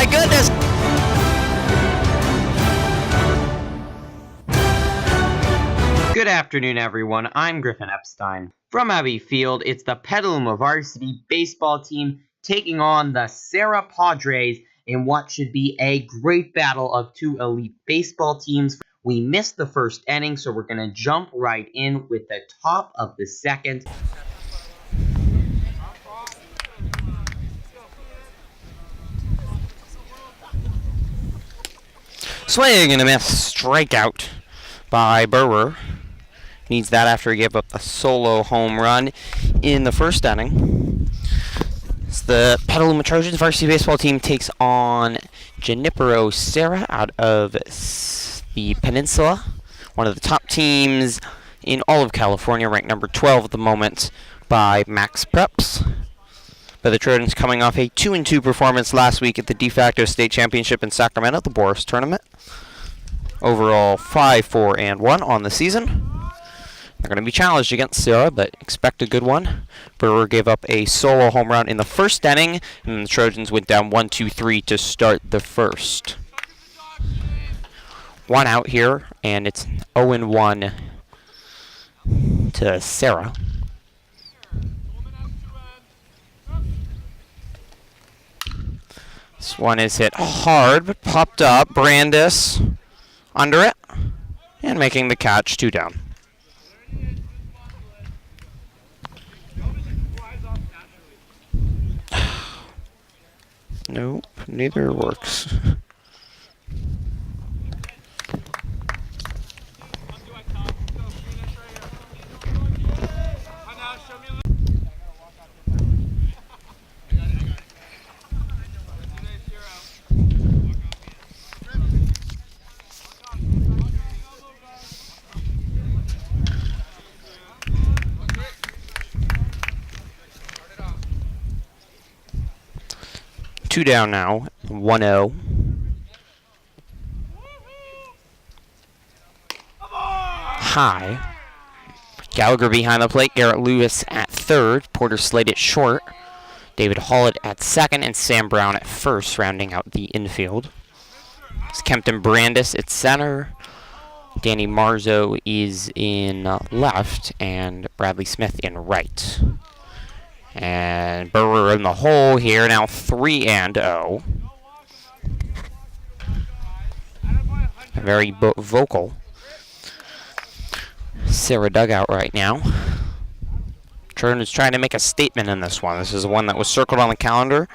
my goodness! Good afternoon, everyone. I'm Griffin Epstein. From Abbey Field, it's the Petaluma Varsity Baseball team taking on the Serra Padres in what should be a great battle of two elite baseball teams. We missed the first inning, so we're going to jump right in with the top of the second. Swing and a miss, strikeout by Burwer. Needs that after he gave up a solo home run in the first inning. As the Petaluma Trojans Varsity Baseball team takes on Junipero Serra out of the Peninsula, one of the top teams in all of California, ranked number 12 at the moment by Max Preps. But the Trojans coming off a 2-2 performance last week at the de facto state championship in Sacramento, the Boris tournament. Overall 5-4-1 on the season. They're going to be challenged against Serra, but expect a good one. Brewer gave up a solo home run in the first inning, and the Trojans went down 1-2-3 to start the first. One out here, and it's 0-1 to Serra. This one is hit hard, but popped up. Brandis under it, and making the catch, 2 down. Nope, neither works. Two down now, 1-0. High. Gallagher behind the plate, Garrett Lewis at third, Porter Slade at short, David Hollett at second, and Sam Brown at first, rounding out the infield. It's Kempton Brandis at center, Danny Marzo is in left, and Bradley Smith in right. And Burwer in the hole here, now 3-0. Very vocal Serra dugout right now. Trojan is trying to make a statement in this one. This is one that was circled on the calendar.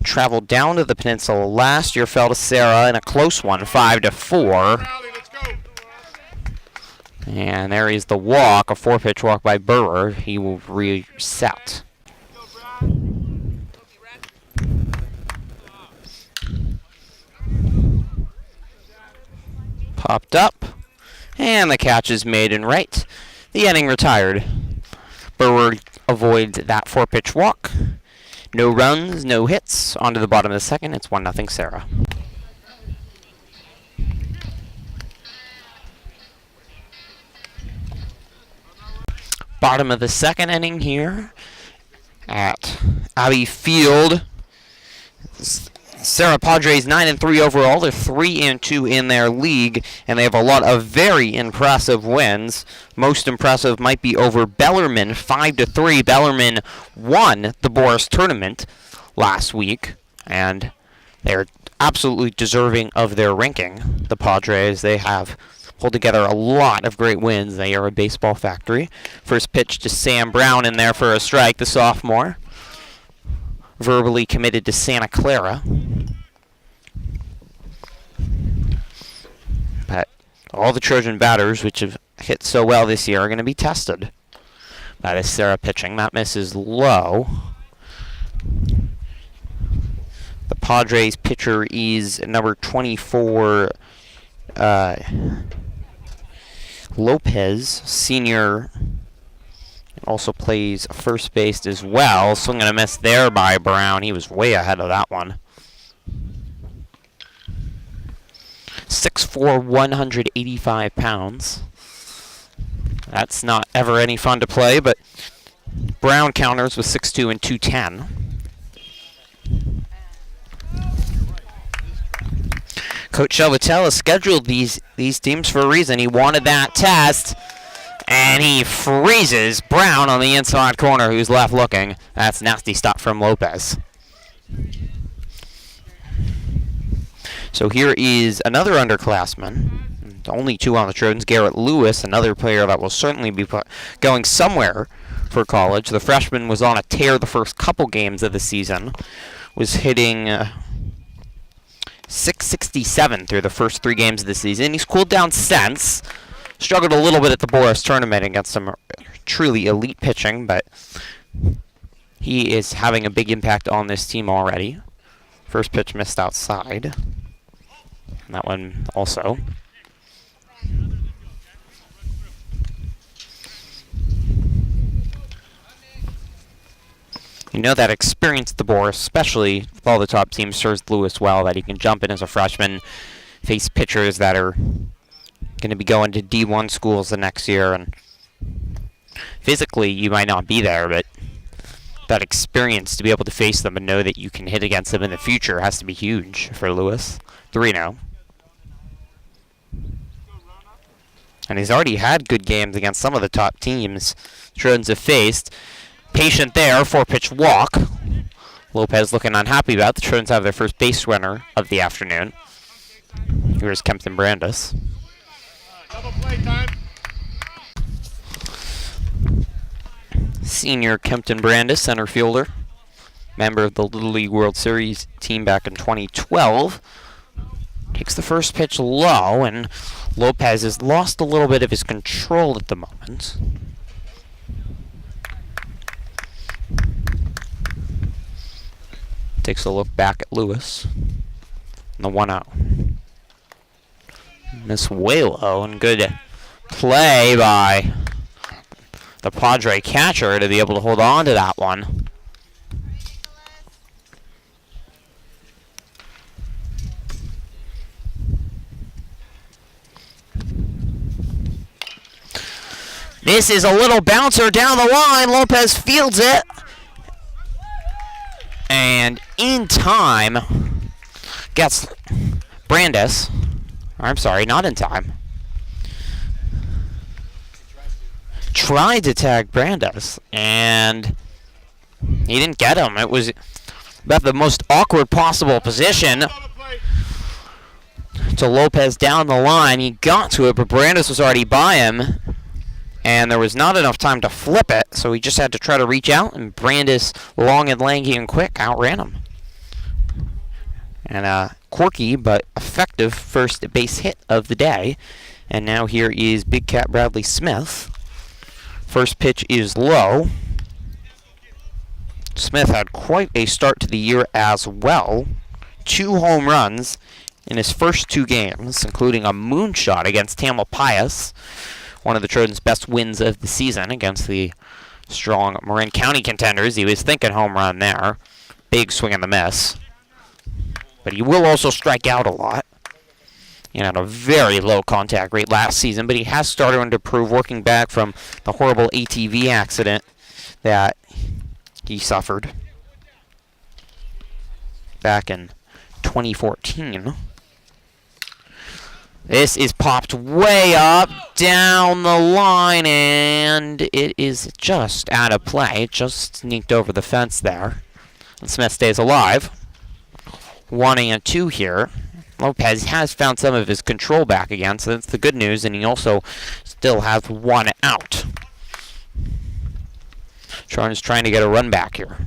Traveled down to the Peninsula last year, fell to Serra in a close one, 5-4. And there is the walk, a 4-pitch walk by Burwer. He will reset. Popped up, and the catch is made and right. The inning retired. Burwer avoids that 4-pitch walk. No runs, no hits. On to the bottom of the second. It's 1-0 Serra. Bottom of the second inning here at Abbey Field. Serra Padres 9-3 overall. They're 3-2 in their league, and they have a lot of very impressive wins. Most impressive might be over Bellarmine, 5-3. Bellarmine won the Boris tournament last week, and they're absolutely deserving of their ranking. The Padres, they have pulled together a lot of great wins. They are a baseball factory. First pitch to Sam Brown in there for a strike, the sophomore. Verbally committed to Santa Clara. But all the Trojan batters, which have hit so well this year, are going to be tested. That is Serra pitching. That miss is low. The Padres pitcher is number 24, Lopez, senior. Also plays first base as well. Swing and a miss there by Brown. He was way ahead of that one. 6'4", 185 pounds. That's not ever any fun to play, but Brown counters with 6'2" and 210. Coach Shelvatella scheduled these teams for a reason. He wanted that test, and he freezes Brown on the inside corner, who's left looking. That's a nasty stop from Lopez. So here is another underclassman. Only two on the Trojans. Garrett Lewis, another player that will certainly be going somewhere for college. The freshman was on a tear the first couple games of the season. Was hitting .667 through the first 3 games of the season. He's cooled down since. Struggled a little bit at the Boris tournament against some truly elite pitching, but he is having a big impact on this team already. First pitch missed outside. And that one also. You know that experience at the Boris, especially with all the top teams, serves Lewis well, that he can jump in as a freshman, face pitchers that are going to be going to D1 schools the next year, and physically you might not be there, but that experience to be able to face them and know that you can hit against them in the future has to be huge for Lewis. 3-0. And he's already had good games against some of the top teams Trojans have faced. Patient there, 4-pitch walk. Lopez looking unhappy about. The Trojans have their first base runner of the afternoon. Here's Kempton Brandis. Double play time. Senior Kempton Brandis, center fielder. Member of the Little League World Series team back in 2012. Takes the first pitch low, and Lopez has lost a little bit of his control at the moment. Takes a look back at Lewis. And the 1-0. Miss way low, and good play by the Padre catcher to be able to hold on to that one. This is a little bouncer down the line. Lopez fields it. And in time, gets Brandis. I'm sorry, not in time. Tried to tag Brandis, and he didn't get him. It was about the most awkward possible position to Lopez down the line. He got to it, but Brandis was already by him, and there was not enough time to flip it, so he just had to try to reach out, and Brandis, long and lanky and quick, outran him. And a quirky but effective first base hit of the day. And now here is Big Cat Bradley Smith. First pitch is low. Smith had quite a start to the year as well. 2 home runs in his first 2 games, including a moonshot against Tamalpais, one of the Trojans' best wins of the season against the strong Marin County contenders. He was thinking home run there. Big swing and a miss. But he will also strike out a lot. He had a very low contact rate last season, but he has started to improve, working back from the horrible ATV accident that he suffered back in 2014. This is popped way up, down the line, and it is just out of play. It just sneaked over the fence there. And Smith stays alive. 1-2 here. Lopez has found some of his control back again, so that's the good news, and he also still has 1 out. Trojan's trying to get a run back here.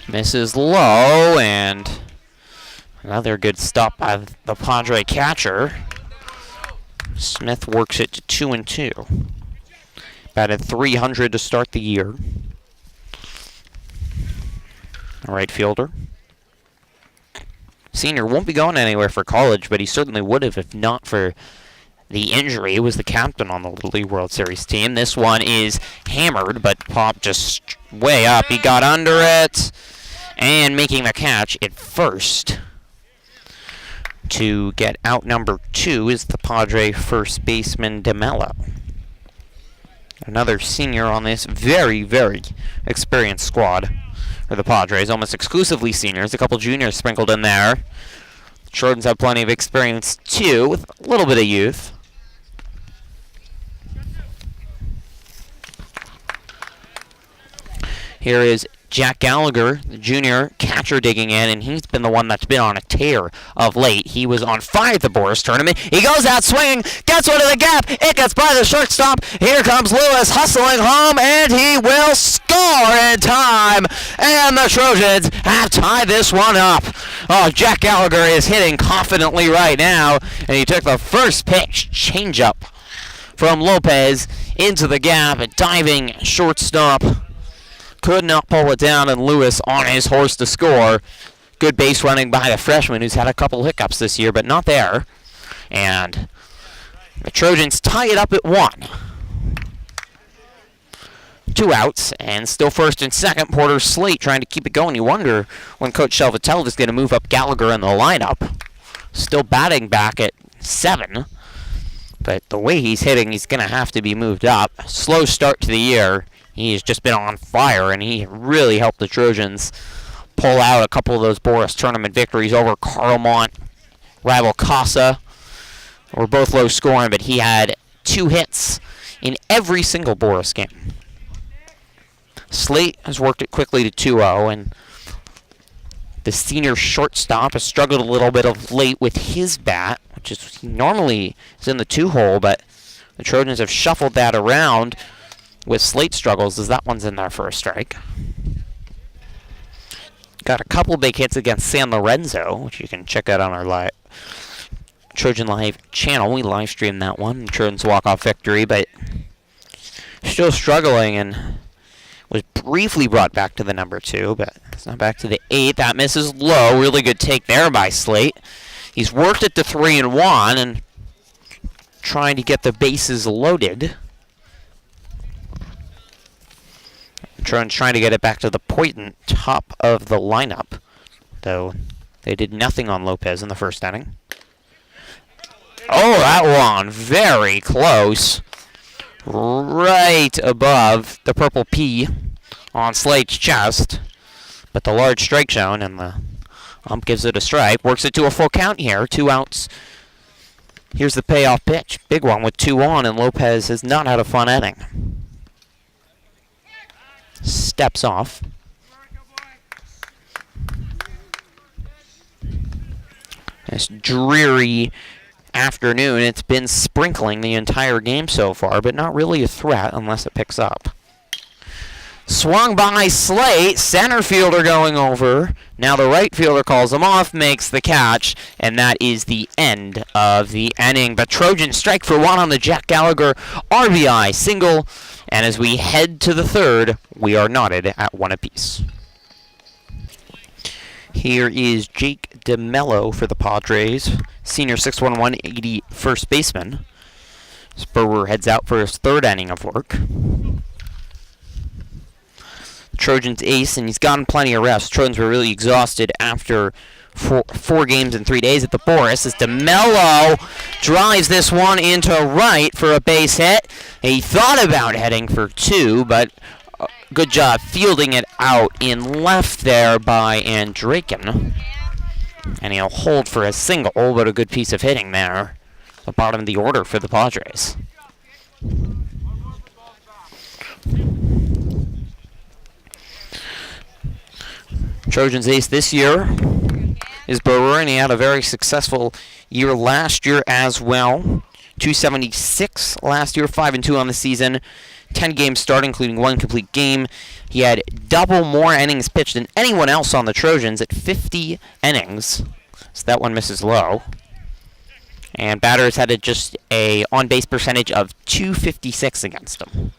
Misses low, and another good stop by the Padre catcher. Smith works it to 2-2. Batted .300 to start the year. A right fielder. Senior won't be going anywhere for college, but he certainly would have if not for the injury. He was the captain on the Little League World Series team. This one is hammered, but popped just way up. He got under it, and making the catch at first to get out number 2 is the Padre first baseman DeMello. Another senior on this very, very experienced squad for the Padres. Almost exclusively seniors. A couple juniors sprinkled in there. The Trojans have plenty of experience too, with a little bit of youth. Here is Jack Gallagher, the junior catcher, digging in, and he's been the one that's been on a tear of late. He was on fire at the Boris tournament. He goes out swinging, gets one to the gap. It gets by the shortstop. Here comes Lewis hustling home, and he will score in time. And the Trojans have tied this one up. Oh, Jack Gallagher is hitting confidently right now, and he took the first pitch, changeup from Lopez into the gap, a diving shortstop. Could not pull it down, and Lewis on his horse to score. Good base running by the freshman, who's had a couple hiccups this year, but not there. And the Trojans tie it up at 1. 2 outs, and still first and second. Porter Slate trying to keep it going. You wonder when Coach Shelvatella is going to move up Gallagher in the lineup. Still batting back at 7. But the way he's hitting, he's going to have to be moved up. Slow start to the year. He's just been on fire, and he really helped the Trojans pull out a couple of those Boris tournament victories over Carlmont, rival Casa. Were both low scoring, but he had 2 hits in every single Boris game. Slate has worked it quickly to 2-0, and the senior shortstop has struggled a little bit of late with his bat, which is he normally is in the 2-hole, but the Trojans have shuffled that around with Slate struggles, as that one's in there for a strike. Got a couple big hits against San Lorenzo, which you can check out on our Trojan Live channel. We live streamed that one, Trojans walk-off victory, but still struggling, and was briefly brought back to the number 2, but it's not back to the 8. That misses low. Really good take there by Slate. He's worked it to 3-1 and trying to get the bases loaded. Trojans trying to get it back to the point and top of the lineup, though they did nothing on Lopez in the first inning. Oh, that one very close, right above the purple P on Slate's chest, but the large strike zone, and the ump gives it a strike. Works it to a full count here, 2 outs. Here's the payoff pitch, big one with 2 on, and Lopez has not had a fun inning. Steps off. This dreary afternoon. It's been sprinkling the entire game so far, but not really a threat unless it picks up. Swung by Slate. Center fielder going over. Now the right fielder calls him off, makes the catch, and that is the end of the inning. But Trojans strike for 1 on the Jack Gallagher RBI single. And as we head to the third, we are knotted at 1 apiece. Here is Jake DeMello for the Padres, senior 6'1", 180 first baseman. Spurwer heads out for his 3rd inning of work. Trojans ace, and he's gotten plenty of rest. Trojans were really exhausted after four games in 3 days at the Boris, as DeMello drives this one into right for a base hit. He thought about heading for 2, but good job fielding it out in left there by Andraken. And he'll hold for a single, but a good piece of hitting there. The bottom of the order for the Padres. Trojans ace this year is Brewer, and he had a very successful year last year as well. 276 last year, 5-2 on the season. 10 games started, including 1 complete game. He had double more innings pitched than anyone else on the Trojans at 50 innings. So that one misses low. And batters had just a on-base percentage of .256 against him.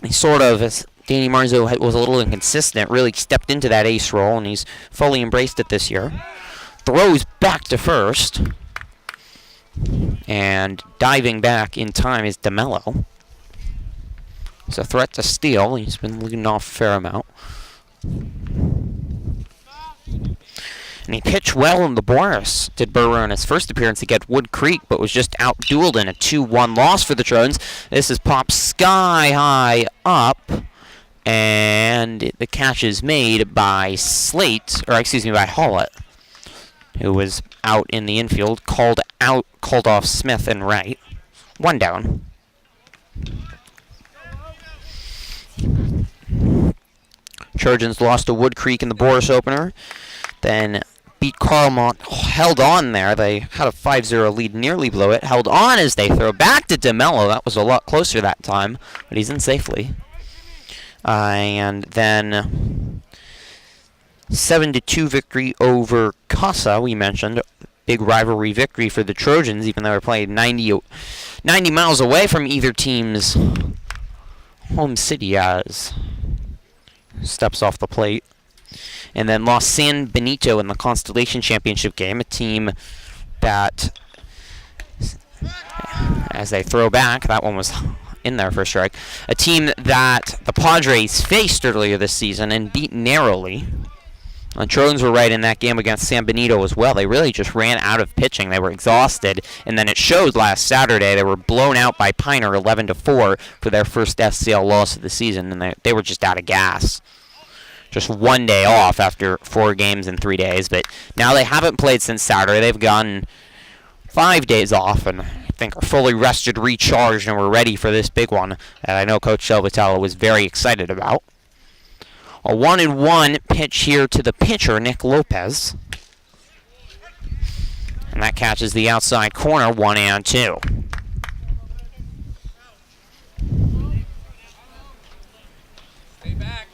He sort of, as Danny Marzo was a little inconsistent, really stepped into that ace role, and he's fully embraced it this year. Throws back to first. And diving back in time is DeMello. It's a threat to steal. He's been leading off a fair amount. And he pitched well in the Boris, did Burwer in his first appearance against Wood Creek, but was just out-dueled in a 2-1 loss for the Trojans. This is popped sky high up, and the catch is made by by Hollett, who was out in the infield, called off Smith and Wright. 1 down. Trojans lost to Wood Creek in the Boris opener, then beat Carlmont, held on there. They had a 5-0 lead, nearly blew it. Held on as they throw back to DeMello. That was a lot closer that time, but he's in safely. And then 7-2 victory over Casa, we mentioned. Big rivalry victory for the Trojans, even though they're playing 90 miles away from either team's home city as steps off the plate. And then lost San Benito in the Constellation Championship game, a team that, as they throw back, that one was in there for a strike, a team that the Padres faced earlier this season and beat narrowly. The Trojans were right in that game against San Benito as well. They really just ran out of pitching. They were exhausted, and then it showed last Saturday. They were blown out by Piner 11-4 for their first FCL loss of the season, and they were just out of gas. Just 1 day off after 4 games in 3 days, but now they haven't played since Saturday. They've gotten 5 days off and I think are fully rested, recharged, and we're ready for this big one that I know Coach Selvitello was very excited about. A 1-1 pitch here to the pitcher, Nick Lopez. And that catches the outside corner, 1-2. Stay back.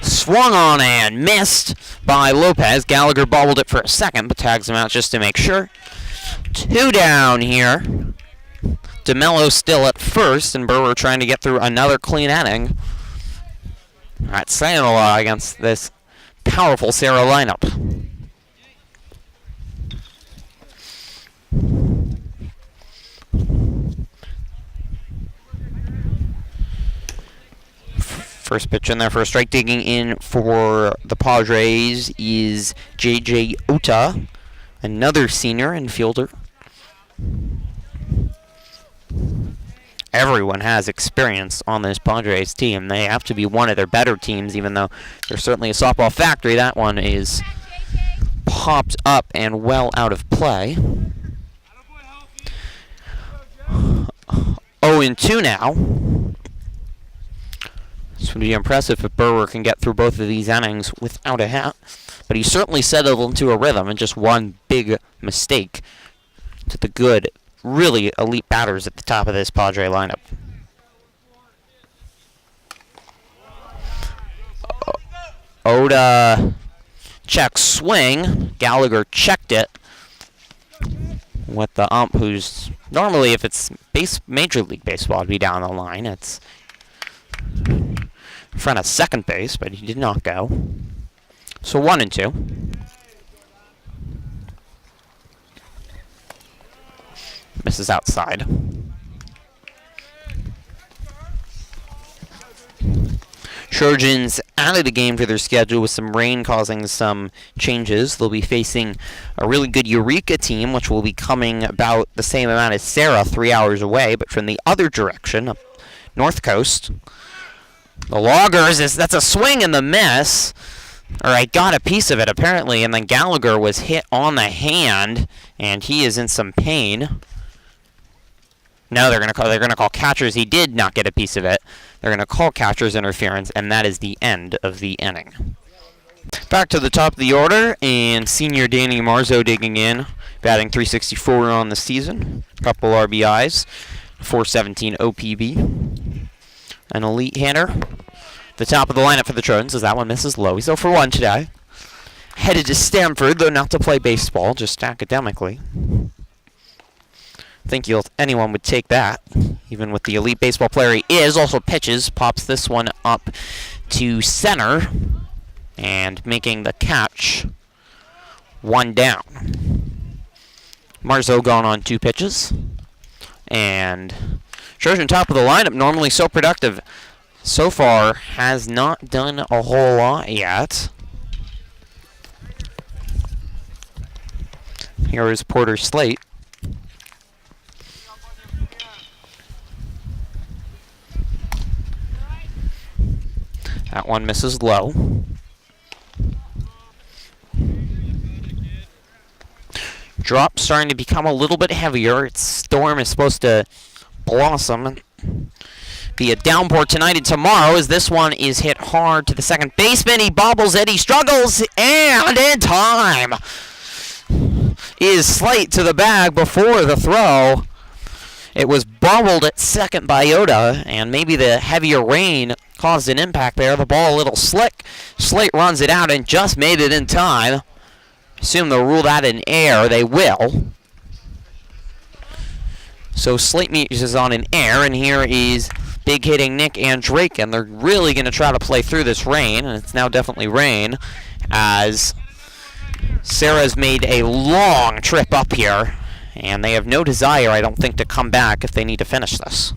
Swung on and missed by Lopez. Gallagher bobbled it for a second, but tags him out just to make sure. 2 down here. DeMello still at first, and Burwer trying to get through another clean inning. That's saying a lot against this powerful Serra lineup. First pitch in there for a strike. Digging in for the Padres is J.J. Ota, another senior infielder. Everyone has experience on this Padres team. They have to be one of their better teams, even though they're certainly a softball factory. That one is popped up and well out of play. 0-2 now. This would be impressive if Burwer can get through both of these innings without a hit. But he certainly settled into a rhythm, and just one big mistake to the good, really elite batters at the top of this Padre lineup. Oda checks swing. Gallagher checked it with the ump, who's normally, if it's Major League Baseball, it'd be down the line. It's in front of second base, but he did not go. So 1-2. Misses outside. Trojans added a game to their schedule with some rain causing some changes. They'll be facing a really good Eureka team, which will be coming about the same amount as Serra, 3 hours away, but from the other direction, up North Coast. The Loggers, that's a swing and the miss. Or I got a piece of it, apparently, and then Gallagher was hit on the hand, and he is in some pain. No, they're gonna call catchers. He did not get a piece of it. They're gonna call catchers interference, and that is the end of the inning. Back to the top of the order, and senior Danny Marzo digging in, batting .364 on the season. Couple RBIs, .417 OPB. An elite hitter. The top of the lineup for the Trojans, as that one misses low. He's 0 for 1 today. Headed to Stanford, though not to play baseball, just academically. I think anyone would take that, even with the elite baseball player he is. Also pitches, pops this one up to center, and making the catch One down. Marzo gone on 2 pitches. And Trojan, top of the lineup, normally so productive, so far has not done a whole lot yet. Here is Porter Slate. That one misses low. Drop starting to become a little bit heavier. Its storm is supposed to blossom and be a downpour tonight and tomorrow, as this one is hit hard to the second baseman. He bobbles it, he struggles, and in time is Slate to the bag before the throw. It was bobbled at second by Yoda, and maybe the heavier rain caused an impact there. The ball a little slick. Slate runs it out and just made it in time. Assume they'll rule that in air. They will. So Slate is on an air, and here is big hitting Nick and Drake, and they're really going to try to play through this rain, and it's now definitely rain, as Sarah's made a long trip up here, and they have no desire, I don't think, to come back if they need to finish this.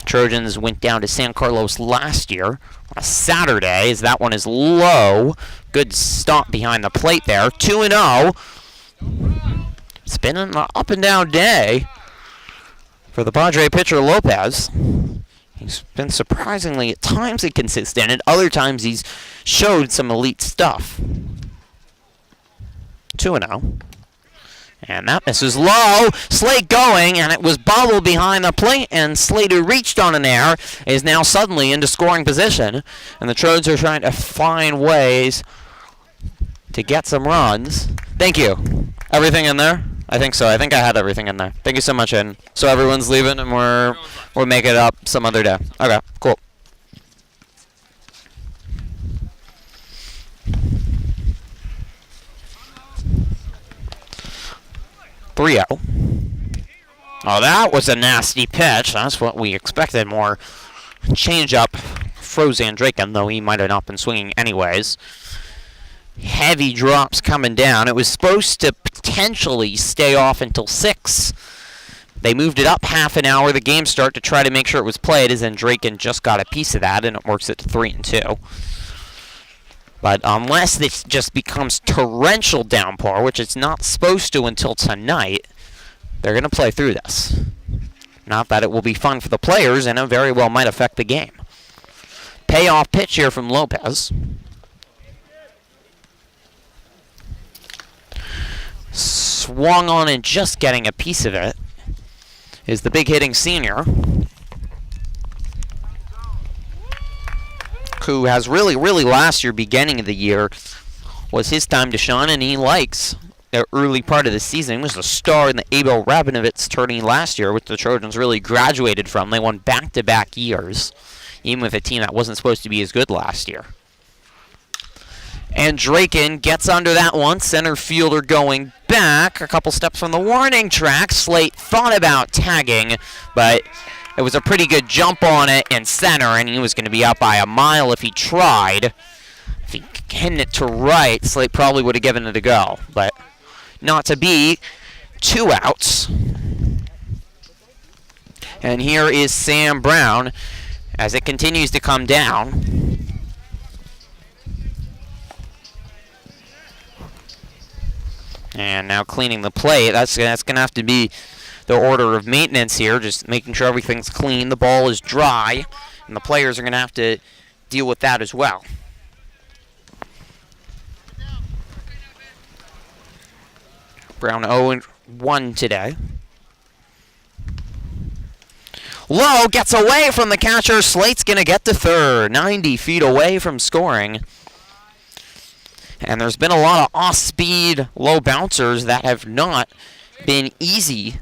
Trojans went down to San Carlos last year on a Saturday, as that one is low. Good stop behind the plate there. 2-0. It's been an up and down day for the Padre pitcher Lopez. He's been surprisingly at times inconsistent, and other times he's showed some elite stuff. 2-0. And that misses low. Slate going, and it was bobbled behind the plate, and Slate, who reached on an air, is now suddenly into scoring position. And the Trojans are trying to find ways to get some runs. Thank you. Everything in there? I think so. I think I had everything in there. Thank you so much, Aiden. So everyone's leaving, and we'll make it up some other day. Okay, cool. Oh, that was a nasty pitch. That's what we expected. More change-up. Froze Andraken, though he might have not been swinging anyways. Heavy drops coming down. It was supposed to potentially stay off until 6. They moved it up half an hour, the game start, to try to make sure it was played, as Andraken just got a piece of that, and it works it to 3-2. But unless this just becomes torrential downpour, which it's not supposed to until tonight, they're going to play through this. Not that it will be fun for the players, and it very well might affect the game. Payoff pitch here from Lopez. Swung on and just getting a piece of it is the big hitting senior, who has really last year, beginning of the year, was his time to shine, and he likes the early part of the season. He was the star in the Abel Rabinovitz tourney last year, which the Trojans really graduated from. They won back-to-back years, even with a team that wasn't supposed to be as good last year. And Draken gets under that one. Center fielder going back a couple steps from the warning track. Slate thought about tagging, but it was a pretty good jump on it in center, and he was going to be out by a mile if he tried. If he hit it to right, Slate probably would have given it a go, but not to be. 2 outs. And here is Sam Brown as it continues to come down. And now cleaning the plate. That's going to have to be the order of maintenance here, just making sure everything's clean, the ball is dry, and the players are going to have to deal with that as well. Brown 0-1 today. Low gets away from the catcher. Slate's going to get to third, 90 feet away from scoring. And there's been a lot of off-speed, low bouncers that have not been easy.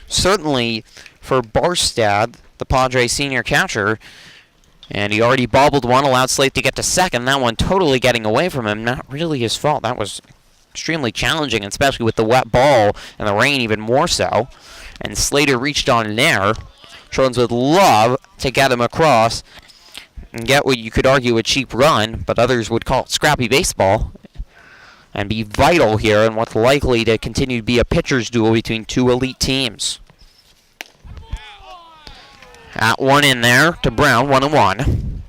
Certainly for Barstad, the Padre senior catcher. And he already bobbled one, allowed Slate to get to second. That one totally getting away from him. Not really his fault. That was extremely challenging, especially with the wet ball and the rain even more so. And Slater reached on an air. Trojans would love to get him across. and get what you could argue a cheap run, but others would call it scrappy baseball, and be vital here in what's likely to continue to be a pitcher's duel between two elite teams. At one in there to Brown, 1-1.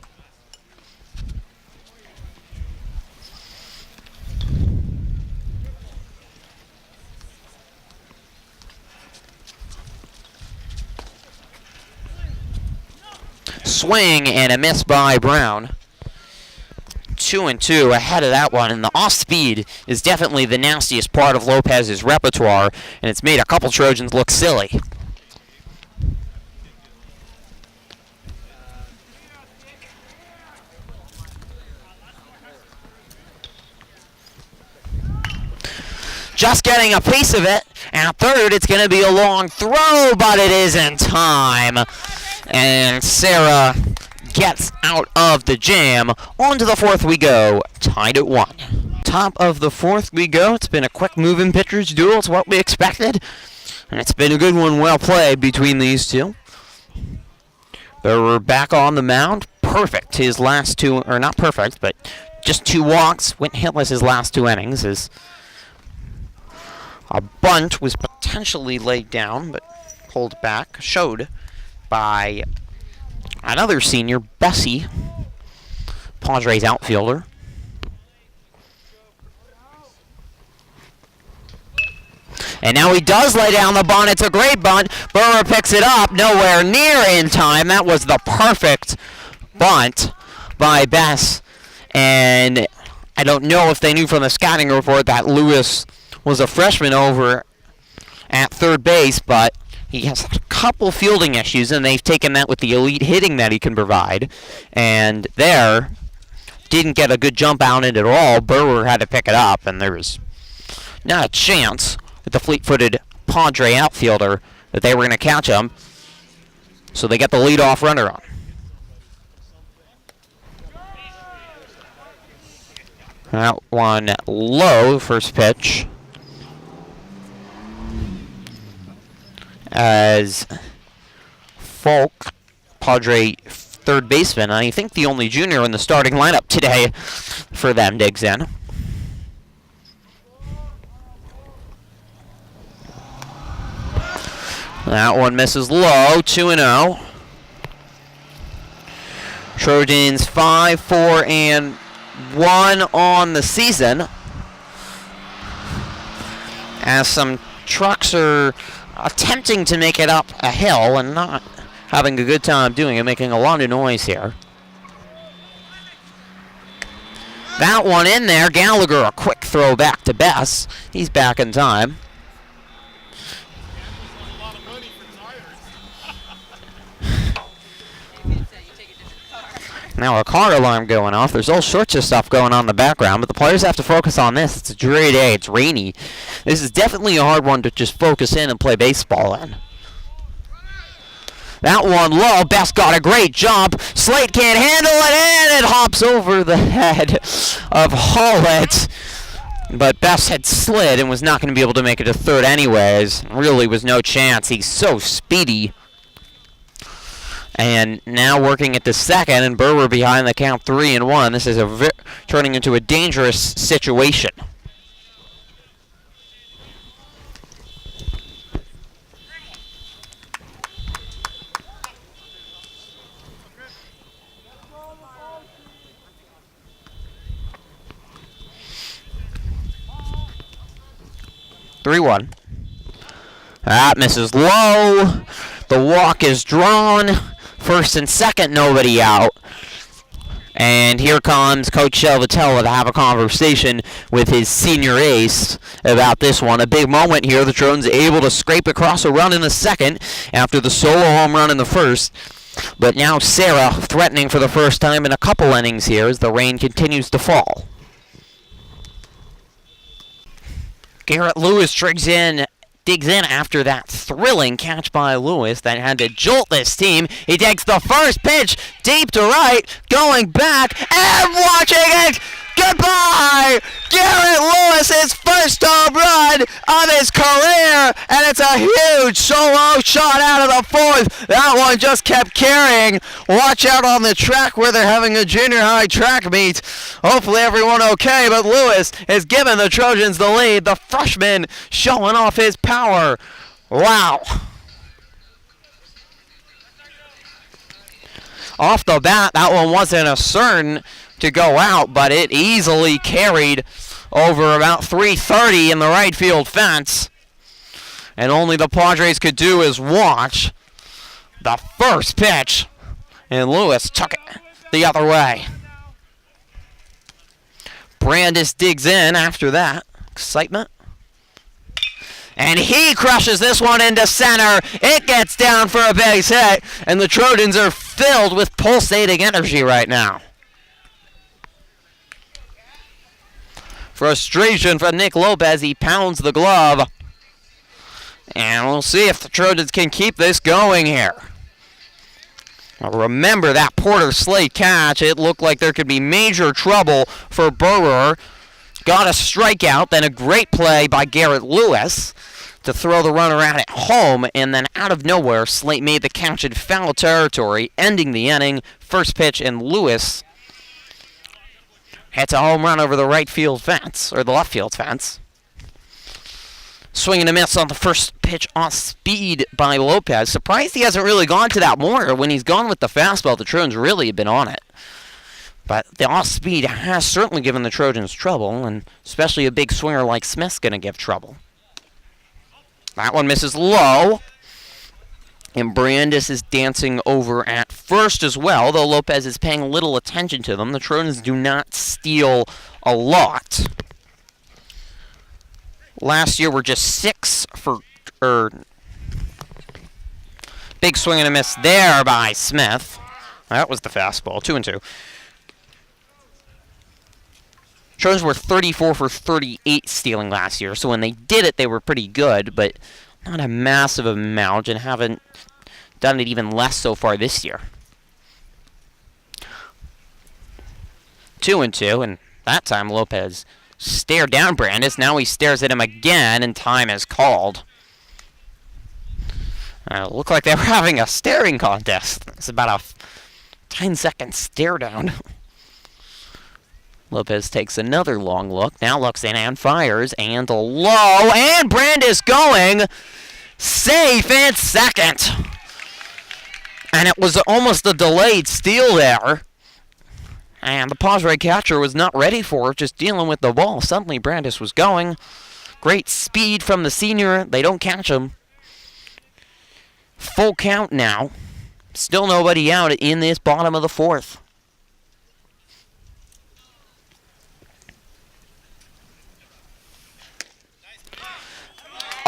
Swing and a miss by Brown. 2-2 ahead of that one, and the off speed is definitely the nastiest part of Lopez's repertoire, and it's made a couple Trojans look silly. Just getting a piece of it. At third, it's going to be a long throw, but it is in time. And Serra gets out of the jam. On to the fourth we go, tied at 1. Top of the fourth we go. It's been a quick moving pitcher's duel. It's what we expected. And it's been a good one, well played between these two. They were back on the mound. Perfect his last two, or not perfect, but just 2 walks. Went hitless his last 2 innings. As a bunt was potentially laid down, but pulled back. Showed by another senior, Bessie, Padres outfielder. And now he does lay down the bunt. It's a great bunt. Burr picks it up. Nowhere near in time. That was the perfect bunt by Bess. And I don't know if they knew from the scouting report that Lewis was a freshman over at third base, but he has a couple fielding issues, and they've taken that with the elite hitting that he can provide. And there, didn't get a good jump out it at all. Burr had to pick it up, and there was not a chance with the fleet-footed Padre outfielder that they were going to catch him. So they get the leadoff runner on. That one low, first pitch. As Falk, Padre third baseman, I think the only junior in the starting lineup today for them, digs in. That one misses low, 2-0. Trojans 5-4-1 on the season, as some trucks are attempting to make it up a hill and not having a good time doing it, making a lot of noise here. That one in there. Gallagher, a quick throw back to Bess. He's back in time. Now a car alarm going off. There's all sorts of stuff going on in the background, but the players have to focus on this. It's a dreary day. It's rainy. This is definitely a hard one to just focus in and play baseball in. That one low. Best got a great jump. Slate can't handle it, and it hops over the head of Hollett. But Best had slid and was not going to be able to make it to third anyways. Really was no chance. He's so speedy. And now working at the second, and Burr behind the count 3-1. This is turning into a dangerous situation. That misses low. The walk is drawn. First and second, nobody out. And here comes Coach Shelvatella to have a conversation with his senior ace about this one. A big moment here. The Trojans able to scrape across a run in the second after the solo home run in the first. But now Serra threatening for the first time in a couple innings here as the rain continues to fall. Garrett Lewis digs in after that thrilling catch by Lewis that had to jolt this team. He takes the first pitch deep to right, going back, and watching it. Goodbye! Garrett Lewis, his first home run run of his career, and it's a huge solo shot out of the fourth. That one just kept carrying. Watch out on the track where they're having a junior high track meet. Hopefully everyone okay, but Lewis has given the Trojans the lead. The freshman showing off his power. Wow. Off the bat, that one wasn't a certain to go out, but it easily carried over about 330 in the right field fence. And only the Padres could do is watch the first pitch, and Lewis took it the other way. Brandis digs in after that. Excitement. And he crushes this one into center. It gets down for a base hit, and the Trojans are filled with pulsating energy right now. Frustration from Nick Lopez. He pounds the glove. And we'll see if the Trojans can keep this going here. Now remember that Porter Slade catch. It looked like there could be major trouble for Burrer. Got a strikeout, then a great play by Garrett Lewis to throw the runner out at home, and then out of nowhere, Slate made the catch in foul territory, ending the inning. First pitch, and Lewis hits a home run over the right field fence, or the left field fence. Swing and a miss on the first pitch off speed by Lopez. Surprised he hasn't really gone to that more. When he's gone with the fastball, the Trojans really have been on it. But the off speed has certainly given the Trojans trouble, and especially a big swinger like Smith's going to give trouble. That one misses low. And Brandis is dancing over at first as well, though Lopez is paying little attention to them. The Trojans do not steal a lot. Last year were just 6 for... big swing and a miss there by Smith. That was the fastball, 2-2. Trojans were 34 for 38 stealing last year, so when they did it, they were pretty good, but not a massive amount, and haven't done it even less so far this year. 2-2, and that time Lopez stared down Brandis. Now he stares at him again, and time is called. It looked like they were having a staring contest. It's about a 10-second stare down. Lopez takes another long look. Now looks in and fires. And low. And Brandis going. Safe at second. And it was almost a delayed steal there. And the Padre catcher was not ready for it, just dealing with the ball. Suddenly Brandis was going. Great speed from the senior. They don't catch him. Full count now. Still nobody out in this bottom of the fourth.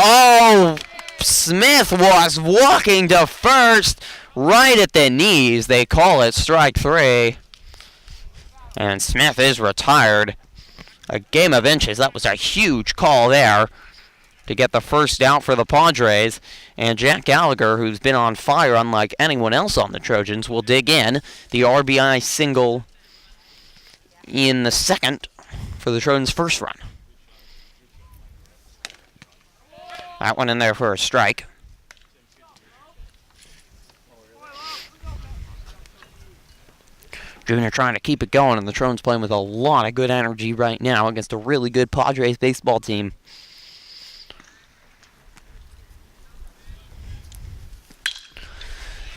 Oh, Smith was walking to first right at the knees. They call it strike 3. And Smith is retired. A game of inches. That was a huge call there to get the first out for the Padres. And Jack Gallagher, who's been on fire unlike anyone else on the Trojans, will dig in. The RBI single in the second for the Trojans' first run. That one in there for a strike. Junior trying to keep it going, and the Trojans playing with a lot of good energy right now against a really good Padres baseball team.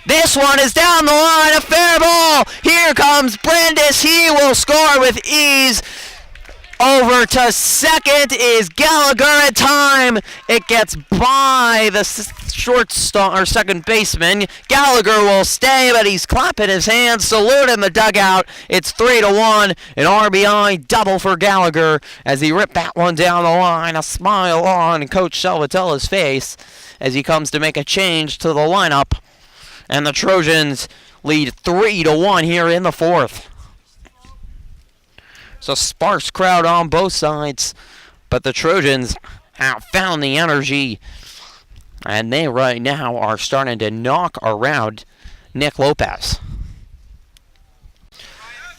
This one is down the line, a fair ball. Here comes Brandis. He will score with ease. Over to second is Gallagher in time. It gets by the shortstop or second baseman. Gallagher will stay, but he's clapping his hands, salute in the dugout. It's 3-1, an RBI double for Gallagher as he ripped that one down the line. A smile on Coach Salvatella's face as he comes to make a change to the lineup. And the Trojans lead 3-1 here in the fourth. It's a sparse crowd on both sides, but the Trojans have found the energy, and they right now are starting to knock around Nick Lopez.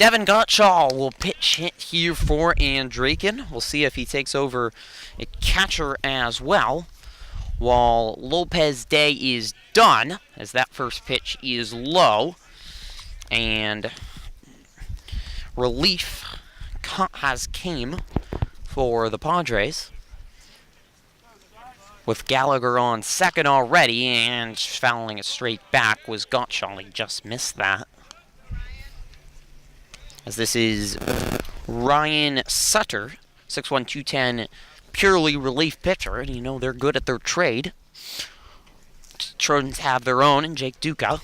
Devin Gottschall will pitch hit here for Andraken. We'll see if he takes over a catcher as well. While Lopez Day is done, as that first pitch is low. And relief has came for the Padres. With Gallagher on second already, and fouling it straight back was Gottschall. He just missed that. As this is Ryan Sutter, 6'1", 210, purely relief pitcher, and you know they're good at their trade. Trojans have their own, and Jake Duca.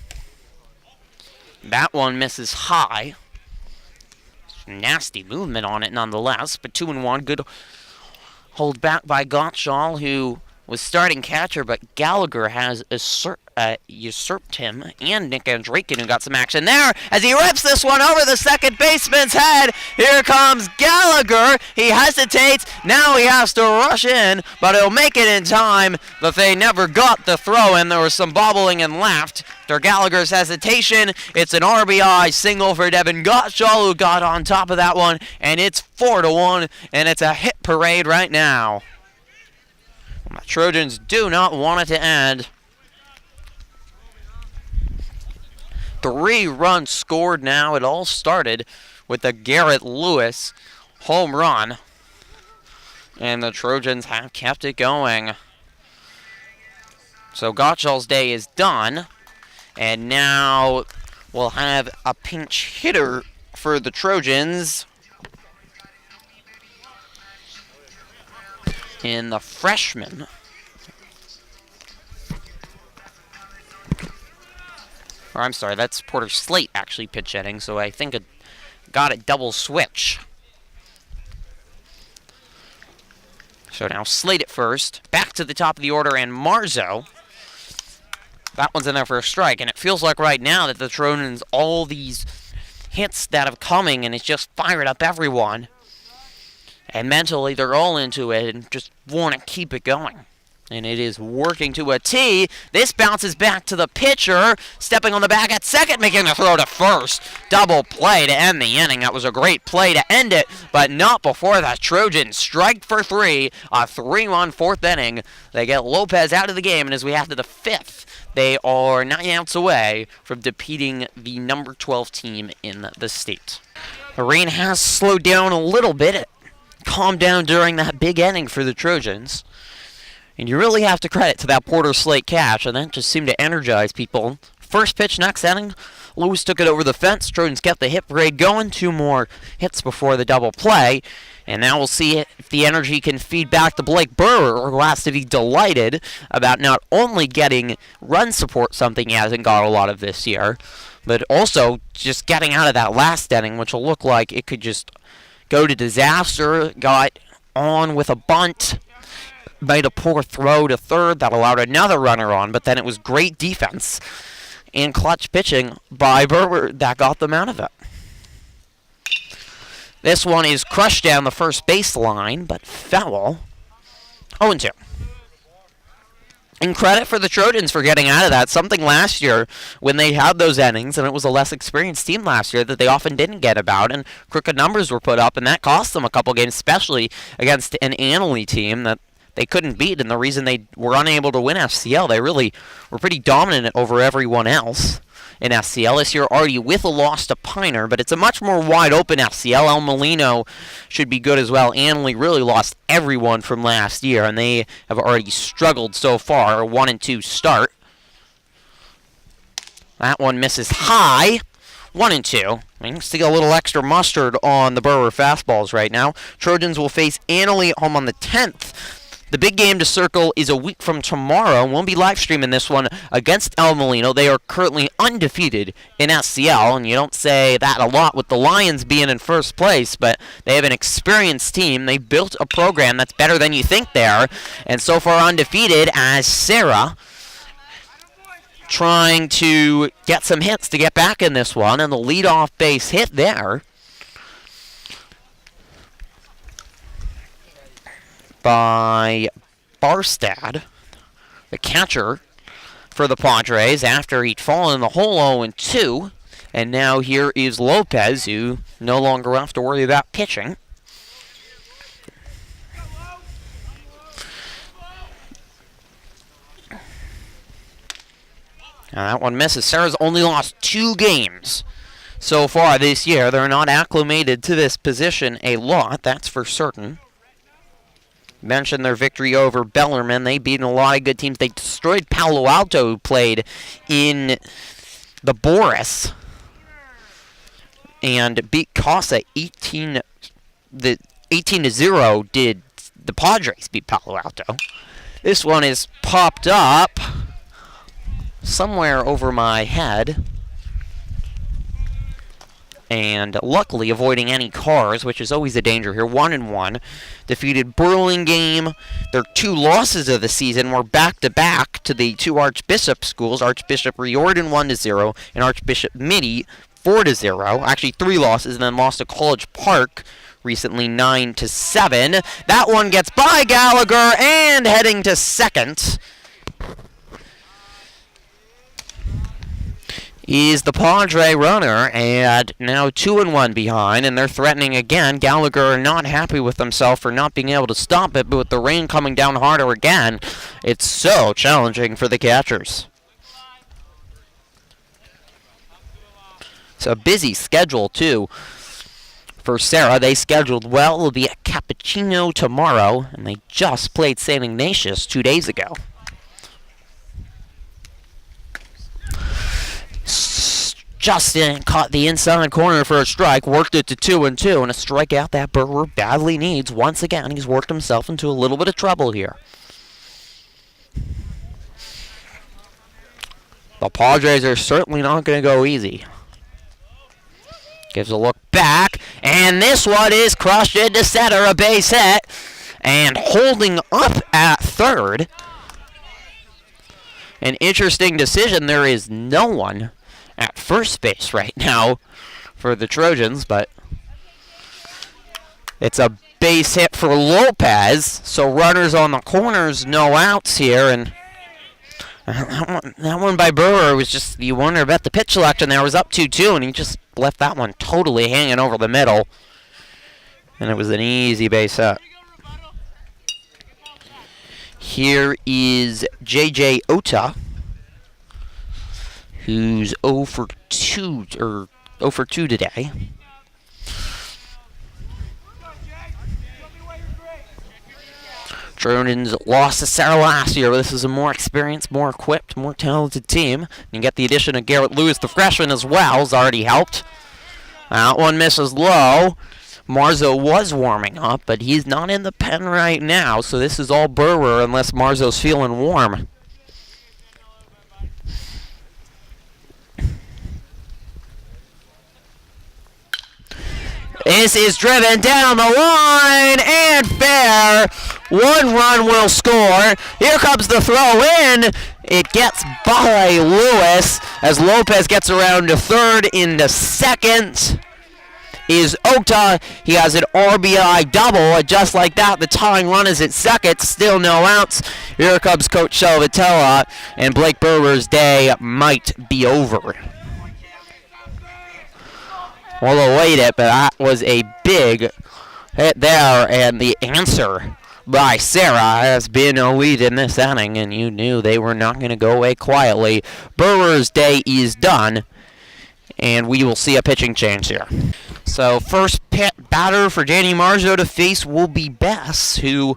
That one misses high. Nasty movement on it nonetheless, but 2-1, good hold back by Gottschall, who was starting catcher, but Gallagher has usurped him, and Nick Andraken, who got some action there, as he rips this one over the second baseman's head. Here comes Gallagher. He hesitates. Now he has to rush in, but he'll make it in time. But they never got the throw in. There was some bobbling and left. After Gallagher's hesitation, it's an RBI single for Devin Gottschall, who got on top of that one, and it's 4-1, and it's a hit parade right now. The Trojans do not want it to end. 3 runs scored now. It all started with the Garrett Lewis home run. And the Trojans have kept it going. So Gottschall's day is done. And now we'll have a pinch hitter for the Trojans in the freshman. Or I'm sorry, that's Porter Slate actually pitch hitting, so I think it got a double switch. So now Slate at first, back to the top of the order, and Marzo. That one's in there for a strike, and it feels like right now that the Trojans, all these hits that have coming, and it's just fired up everyone. And mentally, they're all into it and just want to keep it going. And it is working to a T. This bounces back to the pitcher, stepping on the back at second, making the throw to first. Double play to end the inning. That was a great play to end it, but not before the Trojans strike for 3. A 3-1 fourth inning. They get Lopez out of the game, and as we head to the 5th, they are 9 outs away from defeating the number 12 team in the state. The rain has slowed down a little bit. It calmed down during that big inning for the Trojans. And you really have to credit to that Porter Slate catch, and that just seemed to energize people. First pitch next inning, Lewis took it over the fence. Trojans kept the hit parade going. 2 more hits before the double play. And now we'll see if the energy can feed back to Blake Burr, who has to be delighted about not only getting run support, something he hasn't got a lot of this year, but also just getting out of that last inning, which will look like it could just go to disaster. Got on with a bunt. Made a poor throw to third that allowed another runner on, but then it was great defense and clutch pitching by Burr that got them out of it. This one is crushed down the first baseline, but foul. 0-2. And credit for the Trojans for getting out of that. Something last year when they had those innings, and it was a less experienced team last year that they often didn't get about, and crooked numbers were put up, and that cost them a couple games, especially against an Annalee team that they couldn't beat, and the reason they were unable to win FCL, they really were pretty dominant over everyone else in FCL. This year already with a loss to Piner, but it's a much more wide-open FCL. El Molino should be good as well. Annalee really lost everyone from last year, and they have already struggled so far. A 1-2 start. That one misses high. 1-2. I can stick a little extra mustard on the Burr fastballs right now. Trojans will face Annalee at home on the 10th. The big game to circle is a week from tomorrow. We'll be live streaming this one against El Molino. They are currently undefeated in SCL, and you don't say that a lot with the Lions being in first place, but they have an experienced team. They built a program that's better than you think they are, and so far undefeated as Serra trying to get some hits to get back in this one, and the leadoff base hit there by Barstad, the catcher for the Padres, after he'd fallen in the hole 0-2, And now here is Lopez, who no longer have to worry about pitching. Now that one misses. Serra's only lost 2 games so far this year. They're not acclimated to this position a lot, that's for certain. Mentioned their victory over Bellarmine. They beat a lot of good teams. They destroyed Palo Alto, who played in the Boris, and beat Casa 18-0. Did the Padres beat Palo Alto? This one is popped up somewhere over my head, and luckily avoiding any cars, which is always a danger here. 1-1. Defeated Burlingame. Their 2 losses of the season were back-to-back to the 2 Archbishop schools. Archbishop Riordan 1-0 and Archbishop Mitty 4-0. Actually 3 losses, and then lost to College Park recently 9-7. That one gets by Gallagher and heading to second is the Padre runner, and now 2-1 behind, and they're threatening again. Gallagher not happy with himself for not being able to stop it, but with the rain coming down harder again, it's so challenging for the catchers. It's a busy schedule, too, for Serra. They scheduled well. It'll be at Cappuccino tomorrow, and they just played St. Ignatius 2 days ago. Justin caught the inside corner for a strike, worked it to 2-2, and a strikeout that Burr badly needs. Once again, he's worked himself into a little bit of trouble here. The Padres are certainly not going to go easy. Gives a look back, and this one is crushed into center, a base hit, and holding up at third. An interesting decision. There is no one at first base right now for the Trojans, but it's a base hit for Lopez, so runners on the corners, no outs here, and that one by Brewer was just, you wonder about the pitch selection there. Was up 2-2, and he just left that one totally hanging over the middle, and it was an easy base hit. Here is J.J. Ota, who's 0 for 2 today. Trojans lost to Serra last year, but this is a more experienced, more equipped, more talented team. You get the addition of Garrett Lewis, the freshman, as well, has already helped. That one misses low. Marzo was warming up, but he's not in the pen right now, so this is all Brewer unless Marzo's feeling warm. This is driven down the line and fair. 1 run will score. Here comes the throw in. It gets by Lewis as Lopez gets around to third. Into second is Ota. He has an RBI double. And just like that, the tying run is at second. Still no outs. Here comes Coach Salvatella, and Blake Brewer's day might be over. We'll await it, but that was a big hit there, and the answer by Serra has been a lead in this inning, and you knew they were not going to go away quietly. Brewer's day is done, and we will see a pitching change here. So first batter for Danny Marzo to face will be Bess, who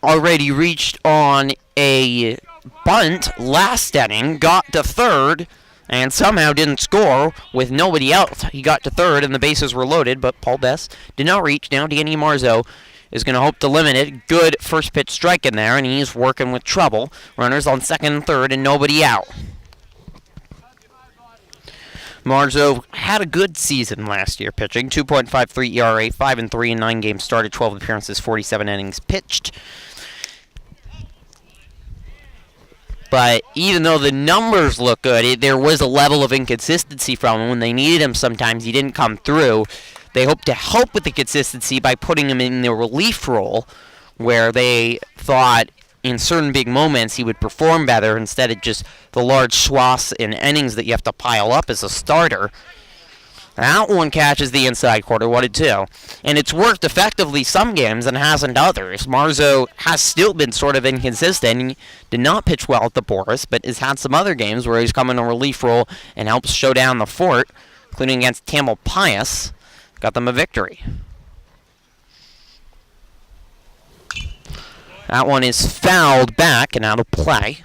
already reached on a bunt last inning, got to third, and somehow didn't score with nobody else. He got to third and the bases were loaded, but Paul Bess did not reach. Now Danny Marzo is going to hope to limit it. Good first pitch strike in there, and he's working with trouble. Runners on second and third and nobody out. Marzo had a good season last year pitching. 2.53 ERA, 5-3 in 9 games started, 12 appearances, 47 innings pitched. But even though the numbers look good, there was a level of inconsistency from him. When they needed him sometimes, he didn't come through. They hope to help with the consistency by putting him in the relief role, where they thought in certain big moments he would perform better instead of just the large swaths in innings that you have to pile up as a starter. That one catches the inside quarter, what a two. And it's worked effectively some games and hasn't others. Marzo has still been sort of inconsistent. He did not pitch well at the Boris, but has had some other games where he's come in a relief role and helps show down the fort, including against Tamalpais. Got them a victory. That one is fouled back and out of play.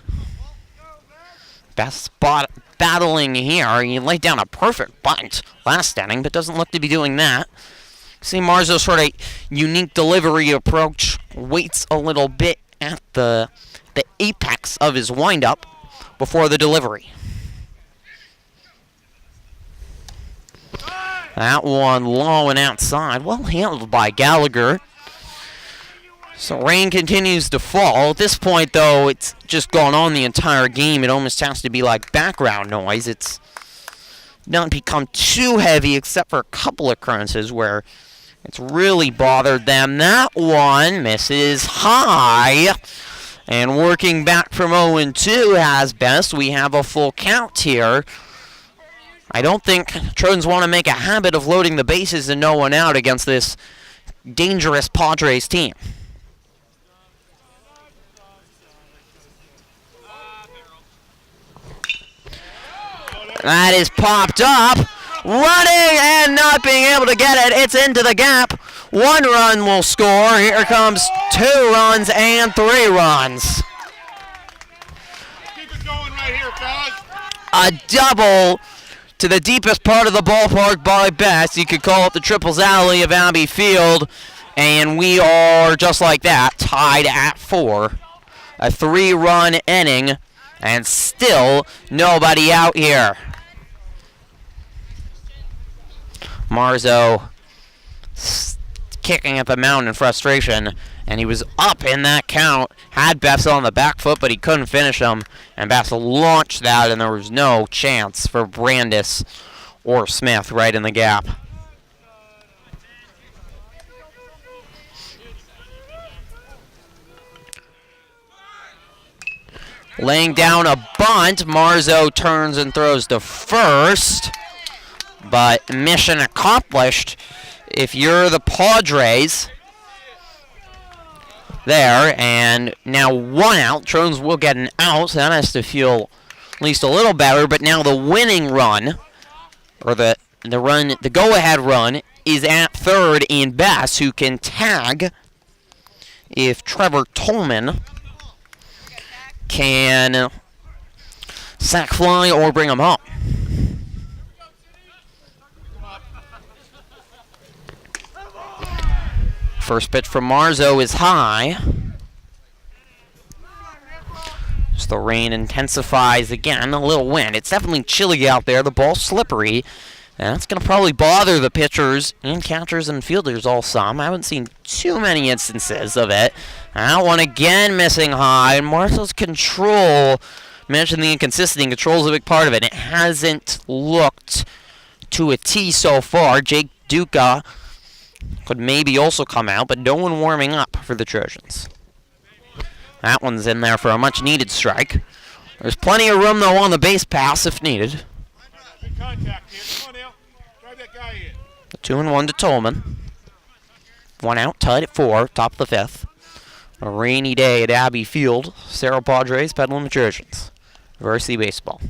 Best spot battling here. He laid down a perfect bunt last inning, but doesn't look to be doing that. See Marzo's sort of unique delivery approach. Waits a little bit at the apex of his windup before the delivery. That one low and outside. Well handled by Gallagher. So rain continues to fall. At this point, though, it's just gone on the entire game. It almost has to be like background noise. It's not become too heavy except for a couple occurrences where it's really bothered them. That one misses high. And working back from 0-2 as best, we have a full count here. I don't think Trojans want to make a habit of loading the bases and no one out against this dangerous Padres team. That is popped up, running and not being able to get it. It's into the gap. 1 run will score. Here comes 2 runs and 3 runs. Keep it going right here, fellas. A double to the deepest part of the ballpark by best. You could call it the Triples Alley of Abbey Field. And we are, just like that, tied at 4. A 3-run inning, and still nobody out here. Marzo kicking at the mound in frustration, and he was up in that count. Had Bessel on the back foot, but he couldn't finish him, and Bessel launched that, and there was no chance for Brandis or Smith right in the gap. Laying down a bunt, Marzo turns and throws to first. But mission accomplished. If you're the Padres there, and now 1 out, Trojans will get an out, so that has to feel at least a little better. But now the winning run, or the go-ahead run, is at third in Bass, who can tag if Trevor Tolman can sack fly or bring him home. First pitch from Marzo is high. As the rain intensifies again, a little wind. It's definitely chilly out there. The ball's slippery. And that's going to probably bother the pitchers and catchers and fielders all some. I haven't seen too many instances of it. That one again missing high. And Marzo's control, mentioned the inconsistency. Control is a big part of it. It hasn't looked to a T so far. Jake Duca could maybe also come out, but no one warming up for the Trojans. That one's in there for a much-needed strike. There's plenty of room, though, on the base pass if needed. Good contact here. Come on now. Drive that guy in. 2-1 to Tolman. 1 out, tied at 4, top of the 5th. A rainy day at Abbey Field. Serra Padres, Petaluma Trojans. Varsity Baseball.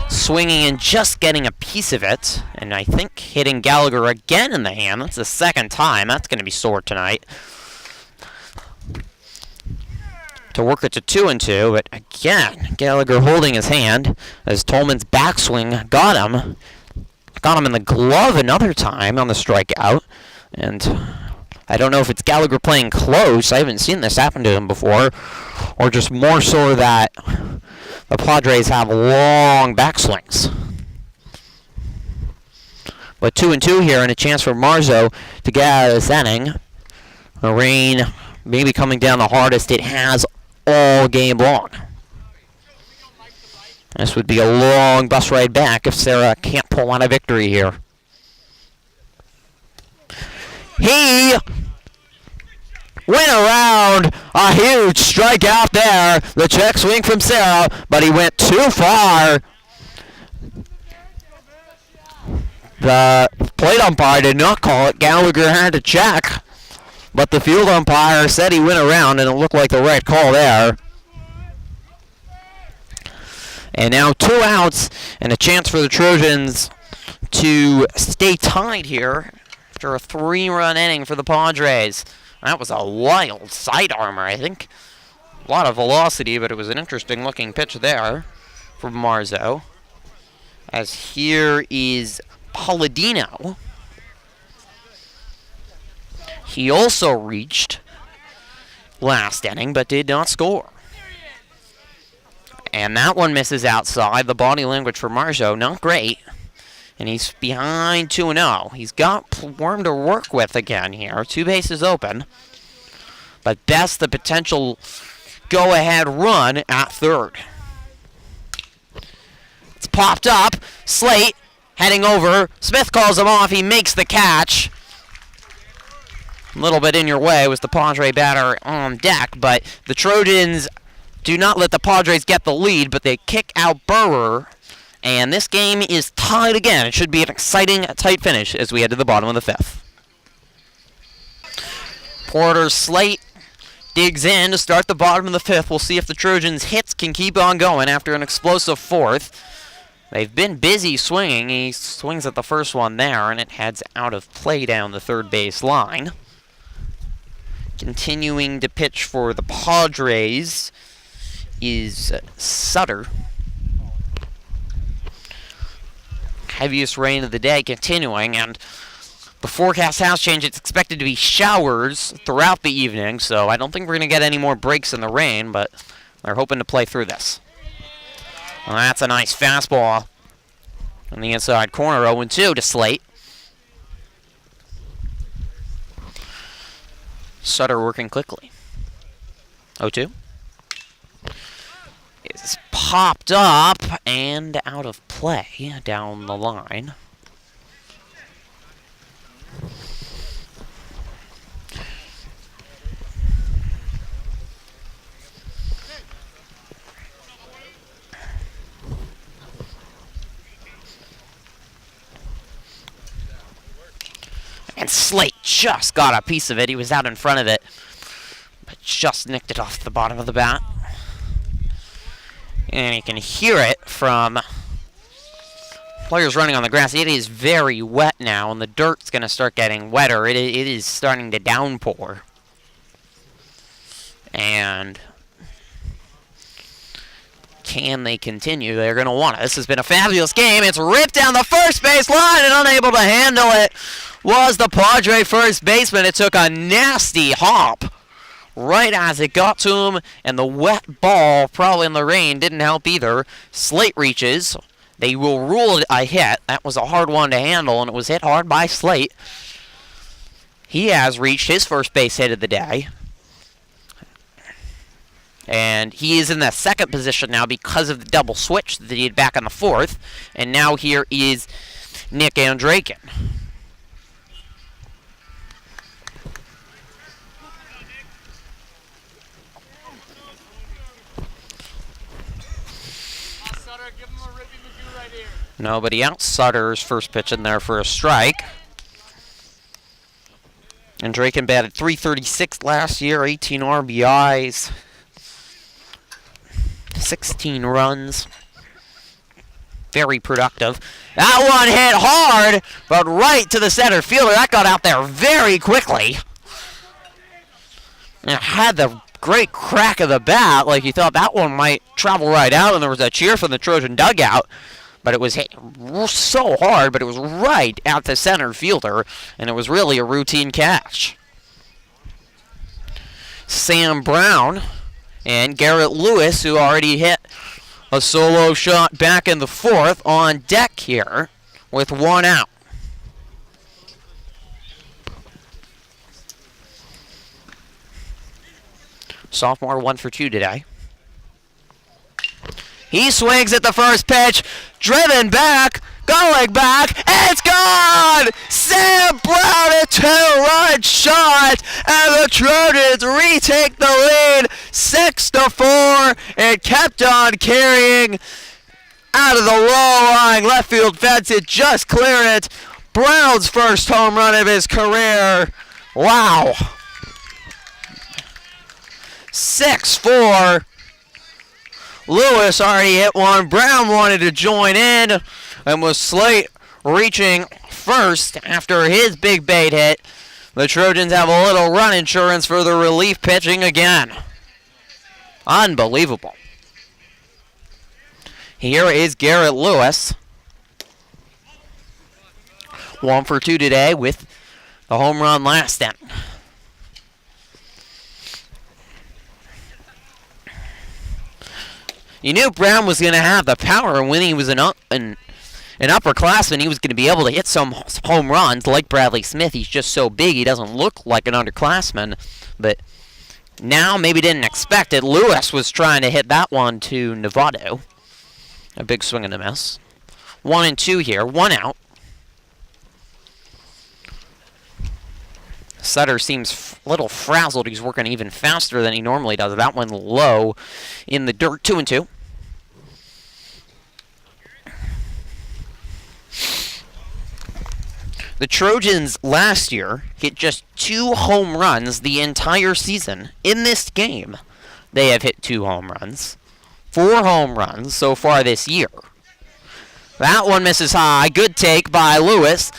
Swinging and just getting a piece of it, and I think hitting Gallagher again in the hand. That's the second time. That's going to be sore tonight. To work it to 2-2, but again, Gallagher holding his hand as Tolman's backswing got him. Got him in the glove another time on the strikeout, and I don't know if it's Gallagher playing close. I haven't seen this happen to him before, or just more so that the Padres have long backswings. But 2-2 here, and a chance for Marzo to get out of this inning. The rain maybe coming down the hardest it has all game long. This would be a long bus ride back if Serra can't pull on a victory here. went around. A huge strikeout there. The check swing from Serra, but he went too far. The plate umpire did not call it. Gallagher had to check, but the field umpire said he went around, and it looked like the right call there. And now 2 outs and a chance for the Trojans to stay tied here after a 3-run inning for the Padres. That was a wild sidearmer, I think. A lot of velocity, but it was an interesting-looking pitch there from Marzo. As here is Palladino. He also reached last inning, but did not score. And that one misses outside. The body language for Marzo, not great. And he's behind 2-0. He's got Worm to work with again here. 2 bases open. But best the potential go-ahead run at third. It's popped up. Slate heading over. Smith calls him off. He makes the catch. A little bit in your way was the Padre batter on deck, but the Trojans do not let the Padres get the lead, but they kick out Burrer. And this game is tied again. It should be an exciting, tight finish as we head to the bottom of the 5th. Porter Slate digs in to start the bottom of the 5th. We'll see if the Trojans' hits can keep on going after an explosive 4th. They've been busy swinging. He swings at the first one there, and it heads out of play down the third base line. Continuing to pitch for the Padres is Sutter. Heaviest rain of the day continuing, and the forecast has changed. It's expected to be showers throughout the evening, so I don't think we're going to get any more breaks in the rain, but they're hoping to play through this. Well, that's a nice fastball on the inside corner, 0-2 to Slate. Sutter working quickly. 0-2. Is popped up and out of play down the line. And Slate just got a piece of it. He was out in front of it, but just nicked it off the bottom of the bat. And you can hear it from players running on the grass. It is very wet now, and the dirt's going to start getting wetter. It is starting to downpour. And can they continue? They're going to want it. This has been a fabulous game. It's ripped down the first base line, and unable to handle it was the Padre first baseman. It took a nasty hop right as it got to him, and the wet ball, probably in the rain, didn't help either. Slate reaches. They will rule it a hit. That was a hard one to handle, and it was hit hard by Slate. He has reached his first base hit of the day. And he is in the second position now because of the double switch that he had back in the 4th. And now here is Nick Andrakin. Nobody out. Sutter's first pitch in there for a strike. And Draken batted .336 last year, 18 RBIs, 16 runs. Very productive. That one hit hard, but right to the center fielder. That got out there very quickly. And it had the great crack of the bat, like you thought that one might travel right out, and there was a cheer from the Trojan dugout. But it was hit so hard, but it was right at the center fielder, and it was really a routine catch. Sam Brown and Garrett Lewis, who already hit a solo shot back in the 4th, on deck here with 1 out. Sophomore 1 for 2 today. He swings at the first pitch, driven back, going back. It's gone! Sam Brown, a 2-run shot, and the Trojans retake the lead 6-4. It kept on carrying out of the low-lying left field fence. It just cleared it. Brown's first home run of his career. Wow. 6-4. Lewis already hit one. Brown wanted to join in and was Slate reaching first after his big bait hit. The Trojans have a little run insurance for the relief pitching again. Unbelievable. Here is Garrett Lewis. 1 for 2 today with the home run last inning. You knew Brown was going to have the power when he was an upperclassman. He was going to be able to hit some home runs like Bradley Smith. He's just so big, he doesn't look like an underclassman. But now maybe didn't expect it. Lewis was trying to hit that one to Novato. A big swing and a miss. 1-2 here, 1 out. Sutter seems a little frazzled. He's working even faster than he normally does. That one low in the dirt. 2-2. The Trojans last year hit just 2 home runs the entire season. In this game, they have hit 2 home runs. 4 home runs so far this year. That one misses high. Good take by Lewis.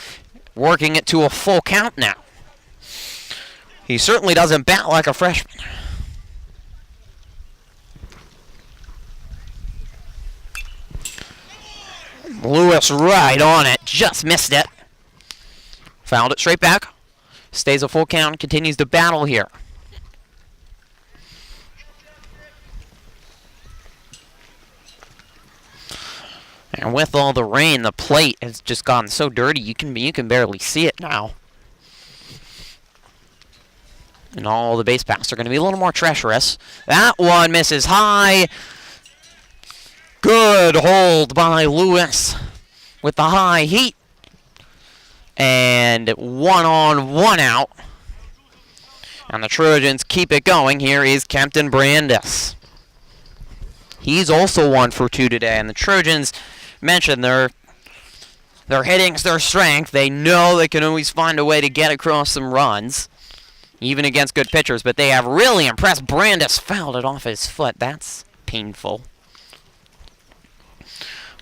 Working it to a full count now. He certainly doesn't bat like a freshman. Lewis right on it. Just missed it. Fouled it straight back. Stays a full count. Continues to battle here. And with all the rain, the plate has just gotten so dirty you can barely see it now. And all the base paths are going to be a little more treacherous. That one misses high. Good hold by Lewis with the high heat. And 1 on, 1 out. And the Trojans keep it going. Here is Kempton Brandis. He's also 1 for 2 today. And the Trojans mentioned their hitting's their strength. They know they can always find a way to get across some runs, even against good pitchers. But they have really impressed. Brandis fouled it off his foot. That's painful.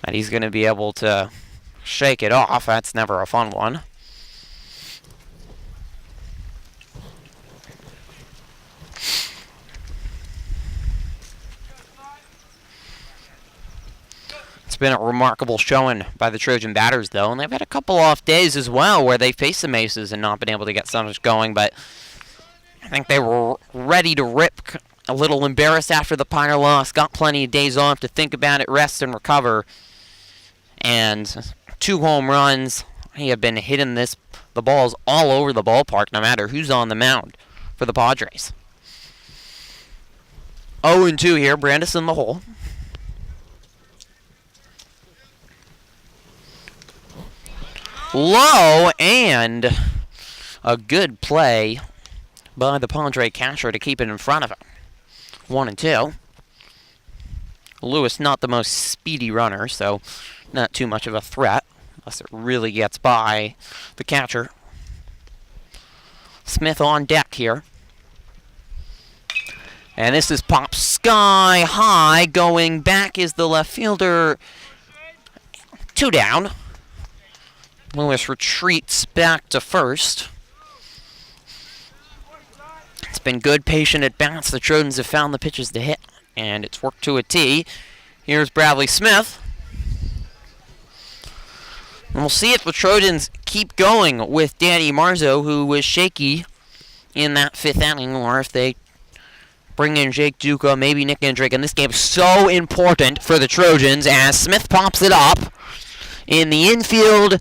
And he's going to be able to shake it off. That's never a fun one. It's been a remarkable showing by the Trojan batters, though, and they've had a couple off days as well where they faced some aces and not been able to get something going, but I think they were ready to rip, a little embarrassed after the Pioneer loss, got plenty of days off to think about it, rest, and recover, and 2 home runs. He have been hitting the balls all over the ballpark, no matter who's on the mound for the Padres. 0-2 here, Brandis in the hole. Low, and a good play by the Padre catcher to keep it in front of him. 1-2. Lewis not the most speedy runner, so not too much of a threat, unless it really gets by the catcher. Smith on deck here. And this is popped sky high. Going back is the left fielder. 2 down. Lewis retreats back to first. It's been good, patient at bats. The Trojans have found the pitches to hit, and it's worked to a T. Here's Bradley Smith. And we'll see if the Trojans keep going with Danny Marzo, who was shaky in that 5th inning, or if they bring in Jake Duca, maybe Nick Drake. And this game is so important for the Trojans as Smith pops it up in the infield.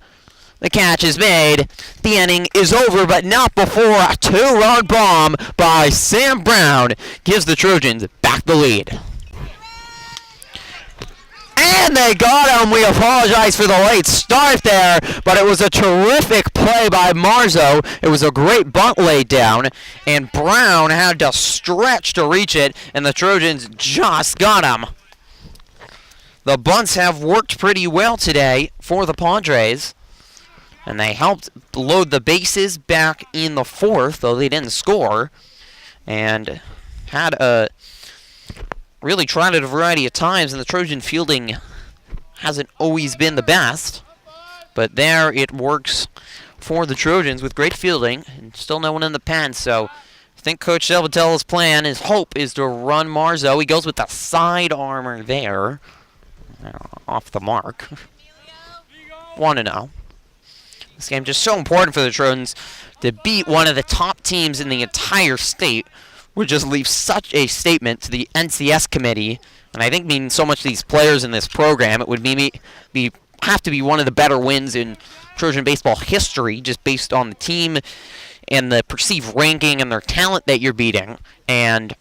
The catch is made. The inning is over, but not before a 2-run bomb by Sam Brown gives the Trojans back the lead. And they got him. We apologize for the late start there, but it was a terrific play by Marzo. It was a great bunt laid down, and Brown had to stretch to reach it, and the Trojans just got him. The bunts have worked pretty well today for the Padres, and they helped load the bases back in the fourth, though they didn't score, and had a really tried it a variety of times, and the Trojan fielding hasn't always been the best, but there it works for the Trojans with great fielding, and still no one in the pen, so I think Coach Salvatello's plan, his hope, is to run Marzo. He goes with the side armor there, off the mark. 1-0. This game just so important for the Trojans to beat one of the top teams in the entire state, would just leave such a statement to the NCS committee, and I think mean so much to these players in this program. It would have to be one of the better wins in Trojan baseball history, just based on the team and the perceived ranking and their talent that you're beating, and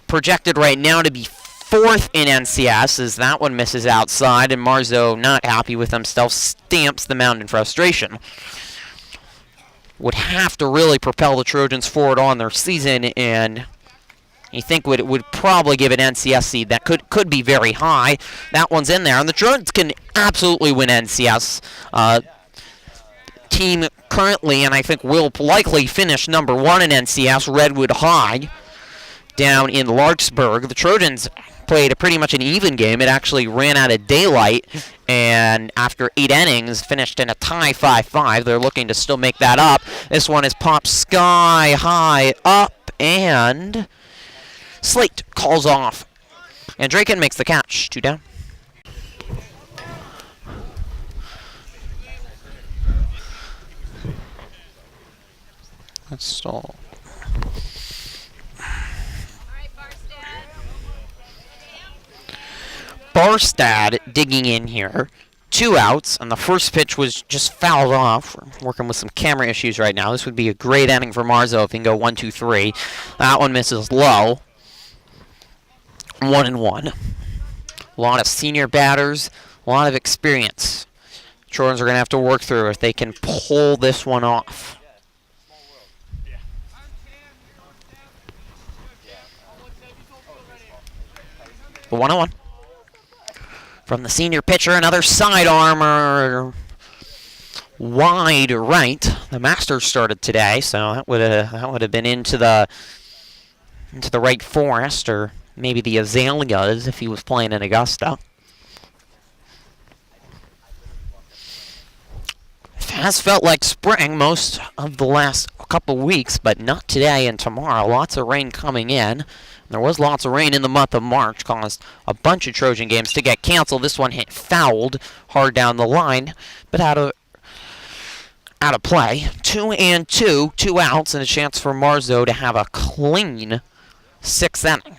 projected right now to be fourth in NCS, as that one misses outside, and Marzo, not happy with himself, stamps the mound in frustration. Would have to really propel the Trojans forward on their season, and you think would probably give an NCS seed that could be very high. That one's in there, and the Trojans can absolutely win NCS. Team currently, and I think will likely finish number 1 in NCS, Redwood High, down in Larkspur. The Trojans played a pretty much an even game. It actually ran out of daylight, and after 8 innings, finished in a tie 5-5. They're looking to still make that up. This one is popped sky high up, and Slate calls off. And Draken makes the catch. 2 down. That's stall. Barstad digging in here. 2 outs, and the first pitch was just fouled off. We're working with some camera issues right now. This would be a great inning for Marzo if he can go 1-2-3. That one misses low. 1-1. A lot of senior batters, a lot of experience. Trojans are going to have to work through if they can pull this one off. The 1-1. From the senior pitcher, another side armor wide right. The Masters started today, so that would have been into the right forest, or maybe the azaleas if he was playing in Augusta. It has felt like spring most of the last couple weeks, but not today and tomorrow. Lots of rain coming in. There was lots of rain in the month of March, caused a bunch of Trojan games to get canceled. This one hit fouled hard down the line, but out of play. 2-2, 2 outs, and a chance for Marzo to have a clean 6th inning.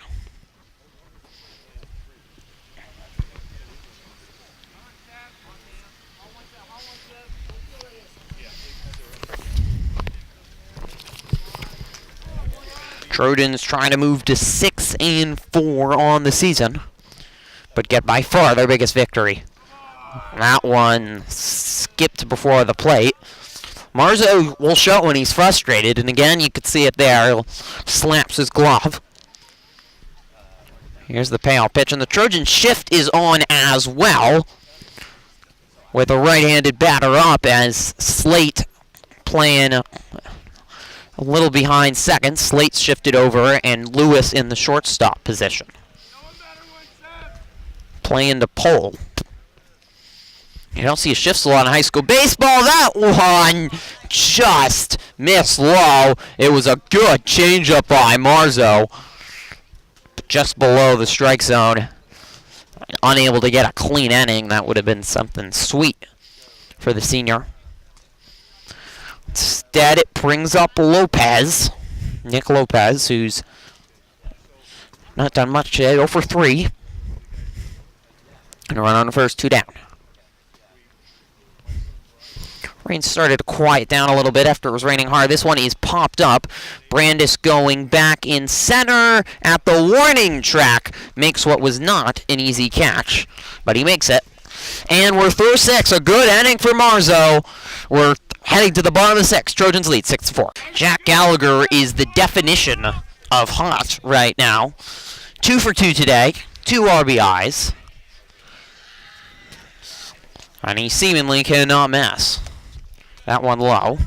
Trojans trying to move to 6-4 on the season, but get by far their biggest victory. That one skipped before the plate. Marzo will show when he's frustrated, and again, you could see it there. He slaps his glove. Here's the payoff pitch, and the Trojan shift is on as well, with a right-handed batter up as Slate playing a little behind second. Slate's shifted over, and Lewis in the shortstop position. Playing to pole. You don't see shifts a lot in high school baseball. That one just missed low. It was a good changeup by Marzo, but just below the strike zone. Unable to get a clean inning. That would have been something sweet for the senior. Instead, it brings up Lopez, Nick Lopez, who's not done much today, 0 for 3. And a run on the first, 2 down. Rain started to quiet down a little bit after it was raining hard. This one is popped up. Brandis going back in center at the warning track. Makes what was not an easy catch, but he makes it. And we're through 6. A good inning for Marzo. We're heading to the bottom of the 6th. Trojans lead 6-4. Jack Gallagher is the definition of hot right now. 2 for 2 today. 2 RBIs. And he seemingly cannot miss. That one low.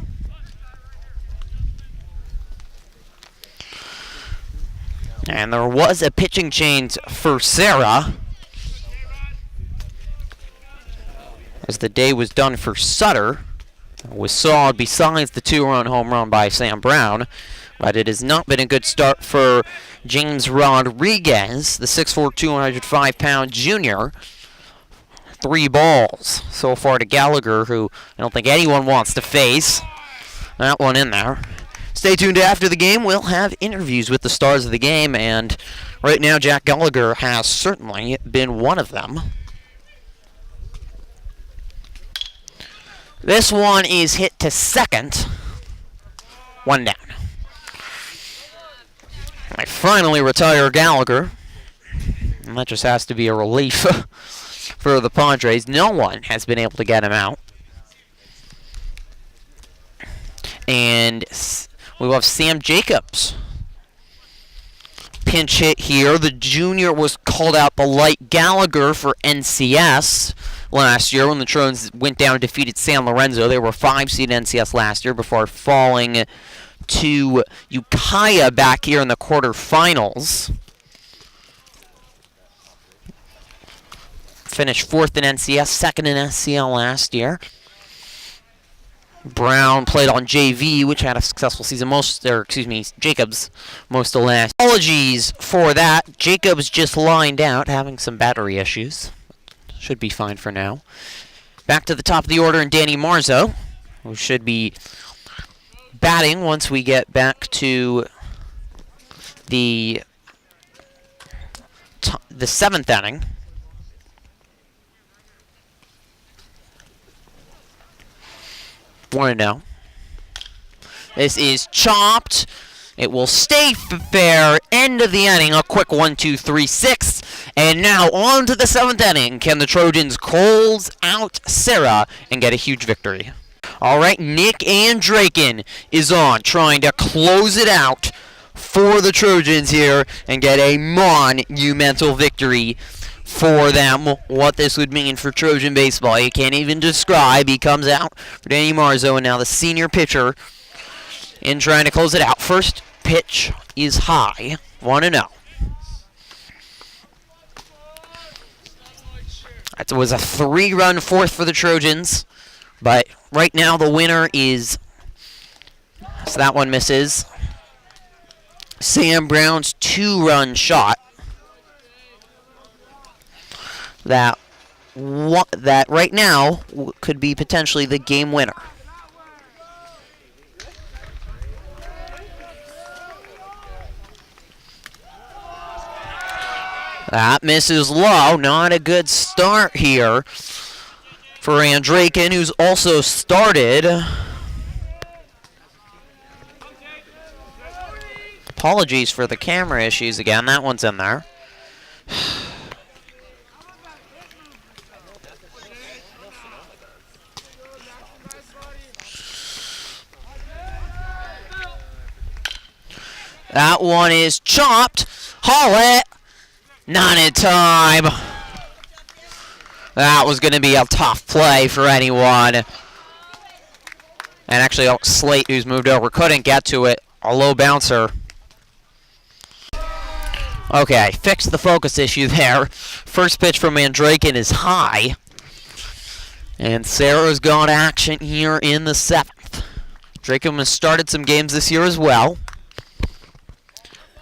And there was a pitching change for Serra, as the day was done for Sutter. It was solid besides the 2-run home run by Sam Brown. But it has not been a good start for James Rodriguez, the 6'4", 205-pound junior. 3 balls so far to Gallagher, who I don't think anyone wants to face. That one in there. Stay tuned after the game. We'll have interviews with the stars of the game, and right now Jack Gallagher has certainly been one of them. This one is hit to second. 1 down. I finally retire Gallagher, and that just has to be a relief for the Padres. No one has been able to get him out. And we will have Sam Jacobs. Pinch hit here. The junior was called out like Gallagher for NCS last year when the Trojans went down and defeated San Lorenzo. They were 5-seed NCS last year before falling to Ukiah back here in the quarterfinals. Finished 4th in NCS, 2nd in SCL last year. Brown played on JV, which had a successful season. Jacobs most of last. Apologies for that. Jacobs just lined out, having some battery issues. Should be fine for now. Back to the top of the order, and Danny Marzo, who should be batting once we get back to the 7th inning. Want to know. This is chopped. It will stay fair. End of the inning. A quick 1, 2, 3, 6. And now on to the 7th inning. Can the Trojans close out Serra and get a huge victory? All right, Nick Andraken is on, trying to close it out for the Trojans here and get a monumental victory for them. What this would mean for Trojan baseball, you can't even describe. He comes out for Danny Marzo, and now the senior pitcher in trying to close it out. First pitch is high, 1-0. That was a 3-run 4th for the Trojans, but right now the winner is, so that one misses, Sam Brown's 2-run shot. That right now could be potentially the game winner. That misses low. Not a good start here for Andraken, who's also started. Apologies for the camera issues again. That one's in there. That one is chopped. Haul it. Not in time. That was going to be a tough play for anyone. And actually, Slate, who's moved over, couldn't get to it. A low bouncer. Okay, fixed the focus issue there. First pitch from Andraken is high. And Serra's got action here in the 7th. Draken has started some games this year as well.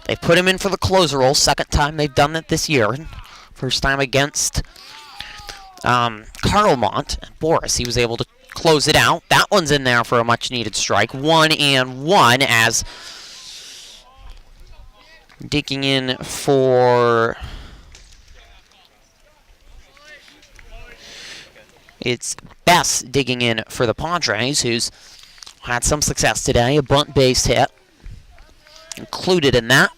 They put him in for the closer role. 2nd time they've done it this year. First time against Carlmont. Boris, he was able to close it out. That one's in there for a much-needed strike. 1-1 as digging in It's Bess digging in for the Padres, who's had some success today. A bunt base hit included in that.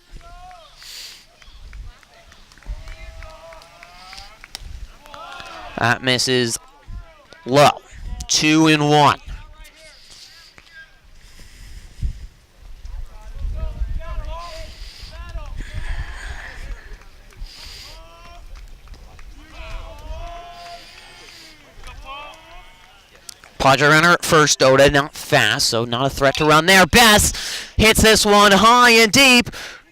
That misses low. 2-1. Padre runner at first, Oda not fast, so not a threat to run there. Bess hits this one high and deep.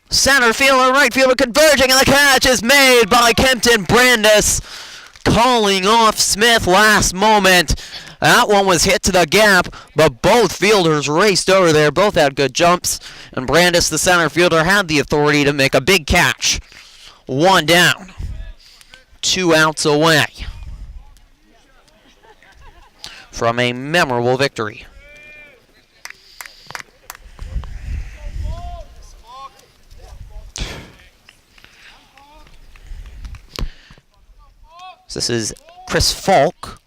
Center fielder, right fielder converging, and the catch is made by Kempton Brandis. Calling off Smith last moment. That one was hit to the gap, but both fielders raced over there. Both had good jumps, and Brandis, the center fielder, had the authority to make a big catch. 1 down. 2 outs away from a memorable victory. So this is Chris Falk.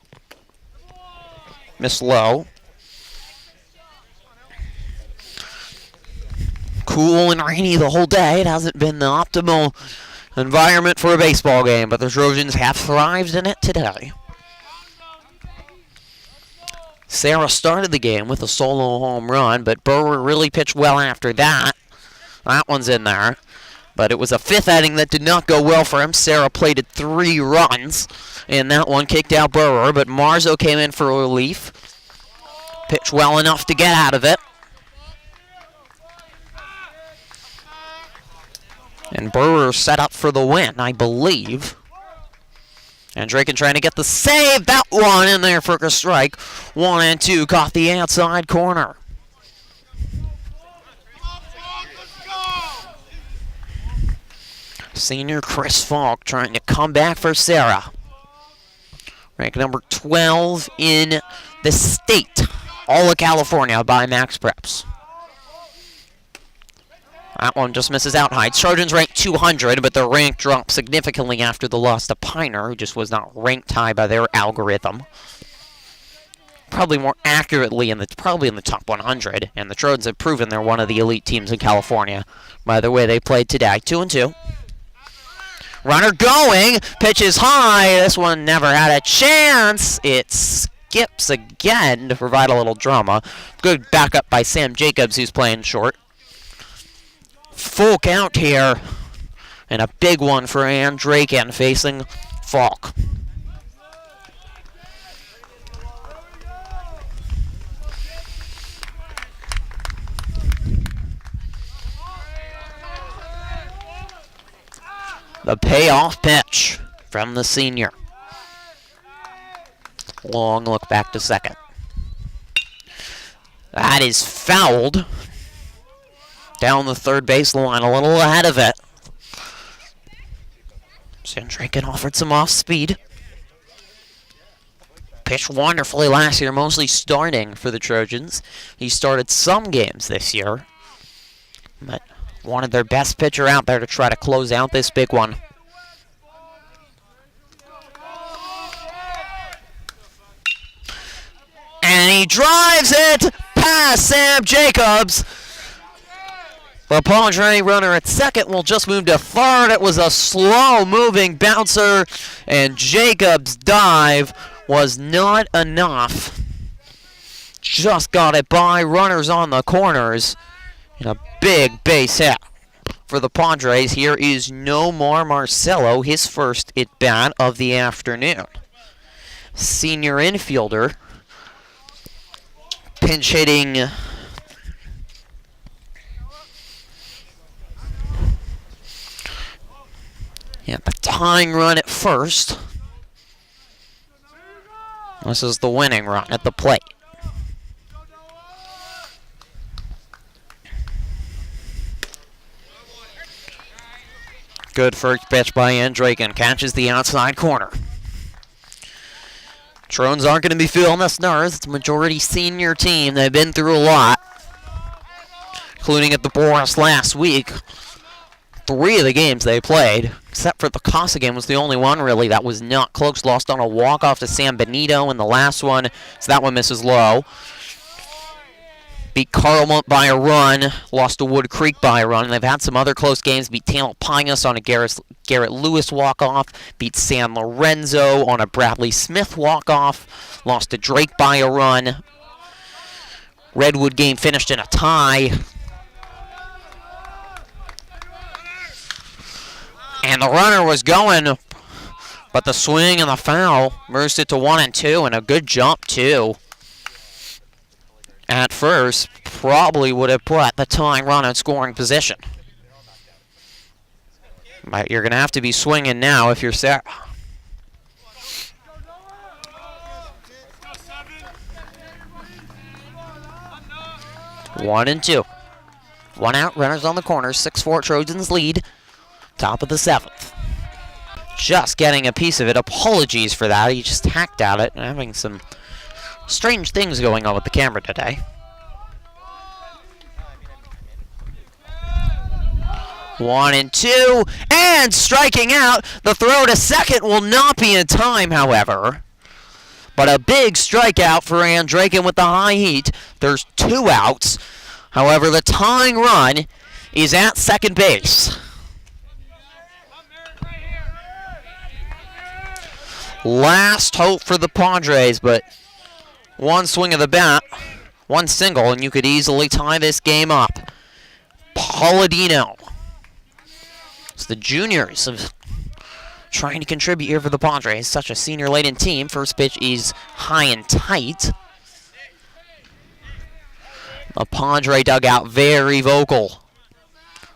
Miss low. Cool and rainy the whole day. It hasn't been the optimal environment for a baseball game, but the Trojans have thrived in it today. Serra started the game with a solo home run, but Burwer really pitched well after that. That one's in there. But it was a 5th inning that did not go well for him. Serra plated 3 runs, and that one kicked out Burwer, but Marzo came in for relief. Pitched well enough to get out of it. And Burwer set up for the win, I believe. And Draken trying to get the save. That one in there for a strike. 1-2 caught the outside corner. Senior Chris Falk trying to come back for Serra. Rank number 12 in the state. All of California by Max Preps. That one just misses out high. Trojans ranked 200, but their rank dropped significantly after the loss to Piner, who just was not ranked high by their algorithm. Probably more accurately in the top 100, and the Trojans have proven they're one of the elite teams in California by the way they played today. 2-2. Runner going, pitches high. This one never had a chance. It skips again to provide a little drama. Good backup by Sam Jacobs, who's playing short. Full count here, and a big one for Draken facing Falk. The payoff pitch from the senior. Long look back to second. That is fouled. Down the third base line, a little ahead of it. Draken offered some off speed. Pitched wonderfully last year, mostly starting for the Trojans. He started some games this year, but wanted their best pitcher out there to try to close out this big one. And he drives it past Sam Jacobs. The Padre runner at second will just move to third. It was a slow-moving bouncer, and Jacobs' dive was not enough. Just got it by. Runners on the corners. And a big base hit for the Padres. Here is Nomar Marcelo, his first at-bat of the afternoon. Senior infielder. Pinch hitting. Yeah, the tying run at first. This is the winning run at the plate. Good first pitch by Draken. Catches the outside corner. Trojans aren't going to be feeling this nerves. It's a majority senior team. They've been through a lot, including at the Boris last week. 3 of the games they played except for the Costigan was the only one really that was not close. Lost on a walk-off to San Benito in the last one, so that one misses low. Beat Carmel by a run, lost to Wood Creek by a run, and they've had some other close games. Beat Tamalpais on a Garrett Lewis walk-off, beat San Lorenzo on a Bradley Smith walk-off, lost to Drake by a run. Redwood game finished in a tie. And the runner was going, but the swing and the foul reversed it to 1-2, and a good jump, too. At first, probably would have put the tying run in scoring position. But you're going to have to be swinging now if you're Serra. One and two. One out, runners on the corner, 6-4 Trojans lead. Top of the 7th. Just getting a piece of it. Apologies for that. He just hacked at it and having some strange things going on with the camera today. One and two, and striking out. The throw to second will not be in time, however. But a big strikeout for Andraken with the high heat. There's 2 outs. However, the tying run is at second base. Last hope for the Padres, but one swing of the bat, one single, and you could easily tie this game up. Palladino. It's the juniors of trying to contribute here for the Padres. Such a senior-laden team. First pitch is high and tight. The Padre dugout very vocal.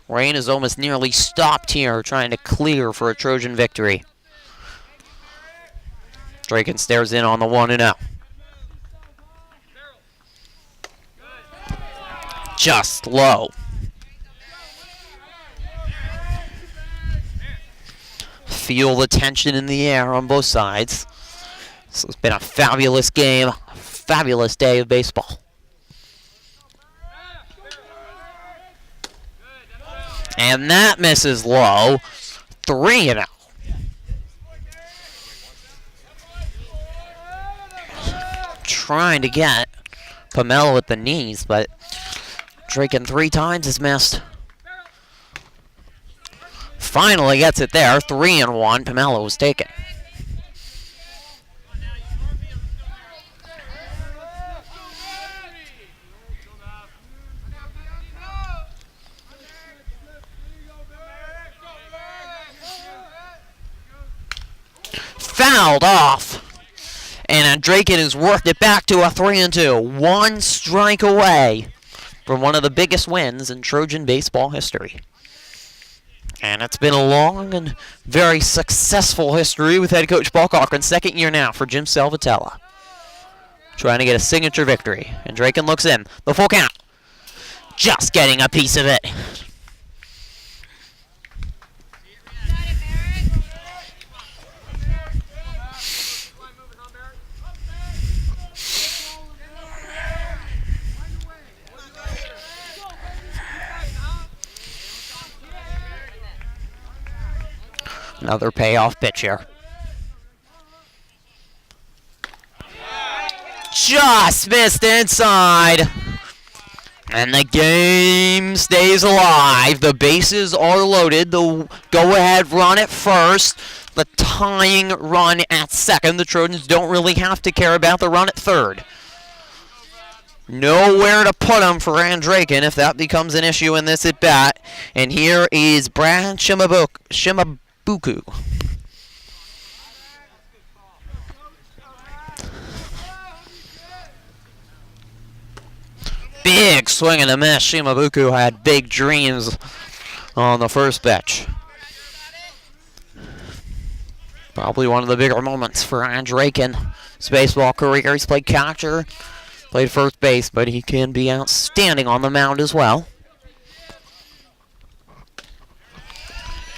Rain is almost nearly stopped here, trying to clear for a Trojan victory. Draken stares in on the 1-0. Just low. Feel the tension in the air on both sides. This has been a fabulous game, a fabulous day of baseball. And that misses low. 3-0. Trying to get Pomelo at the knees, but Draken 3 times has missed. Finally gets it there. 3-1. Pomelo was taken. Fouled off. And Andraken has worked it back to a 3-2. 1 strike away from one of the biggest wins in Trojan baseball history. And it's been a long and very successful history with head coach Paul Cochran. 2nd year now for Jim Salvatella. Trying to get a signature victory. Andraken looks in. The full count. Just getting a piece of it. Another payoff pitch here. Just missed inside. And the game stays alive. The bases are loaded. The go-ahead run at first. The tying run at second. The Trojans don't really have to care about the run at third. Nowhere to put him for Andraken if that becomes an issue in this at-bat. And here is Brad Shimabuku. Big swing and a miss. Shimabuku had big dreams on the first pitch. Probably one of the bigger moments for Andraken. His baseball career, he's played catcher, played first base, but he can be outstanding on the mound as well.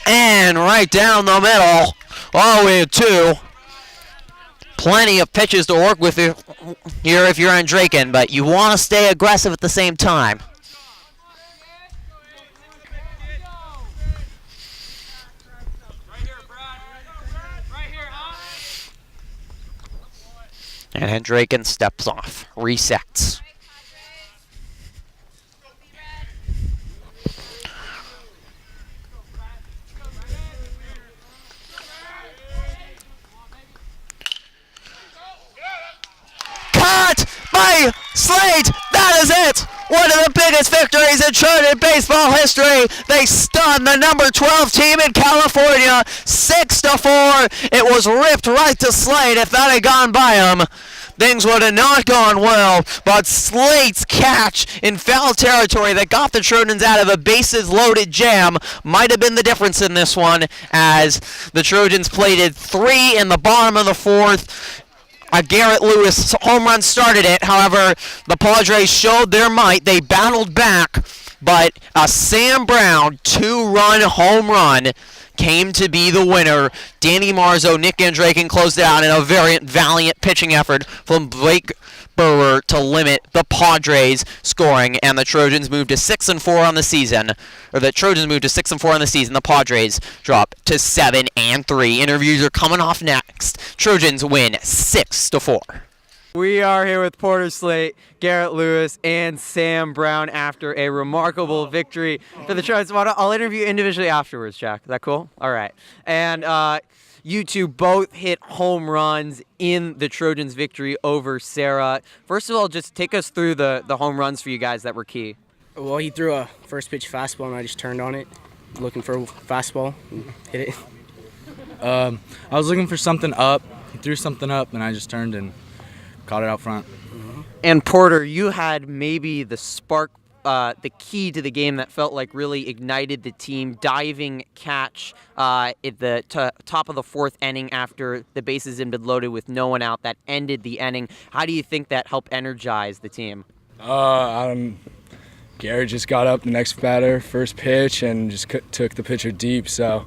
And right down the middle, all the way to 2. Plenty of pitches to work with here if you're Andraken, but you want to stay aggressive at the same time. And Draken steps off, resets. Caught by Slate. That is it. One of the biggest victories in Trojan baseball history. They stunned the number 12 team in California 6-4. It was ripped right to Slate. If that had gone by him, things would have not gone well. But Slate's catch in foul territory that got the Trojans out of a bases-loaded jam might have been the difference in this one, as the Trojans plated 3 in the bottom of the 4th. A Garrett Lewis home run started it. However, the Padres showed their might. They battled back, but a Sam Brown 2-run home run came to be the winner. Danny Marzo, Nick Andraken closed it out in a very valiant pitching effort from Blake Burwer to limit the Padres scoring, and the Trojans moved to 6-4 on the season. Or the Trojans moved to 6-4 on the season. The Padres drop to 7-3. Interviews are coming off next. Trojans win 6-4. We are here with Porter Slate, Garrett Lewis, and Sam Brown after a remarkable victory for the Trojans. I'll interview individually afterwards, Jack. Is that cool? All right. And you two both hit home runs in the Trojans' victory over Serra. First of all, just take us through the home runs for you guys that were key. Well, he threw a first pitch fastball, and I just turned on it, looking for a fastball, and hit it. I was looking for something up. He threw something up, and I just turned and caught it out front. And Porter, you had maybe the spark, the key to the game that felt like really ignited the team. Diving catch at the top of the 4th inning after the bases had been loaded with no one out. That ended the inning. How do you think that helped energize the team? Garrett just got up the next batter, first pitch, and just took the pitcher deep. So,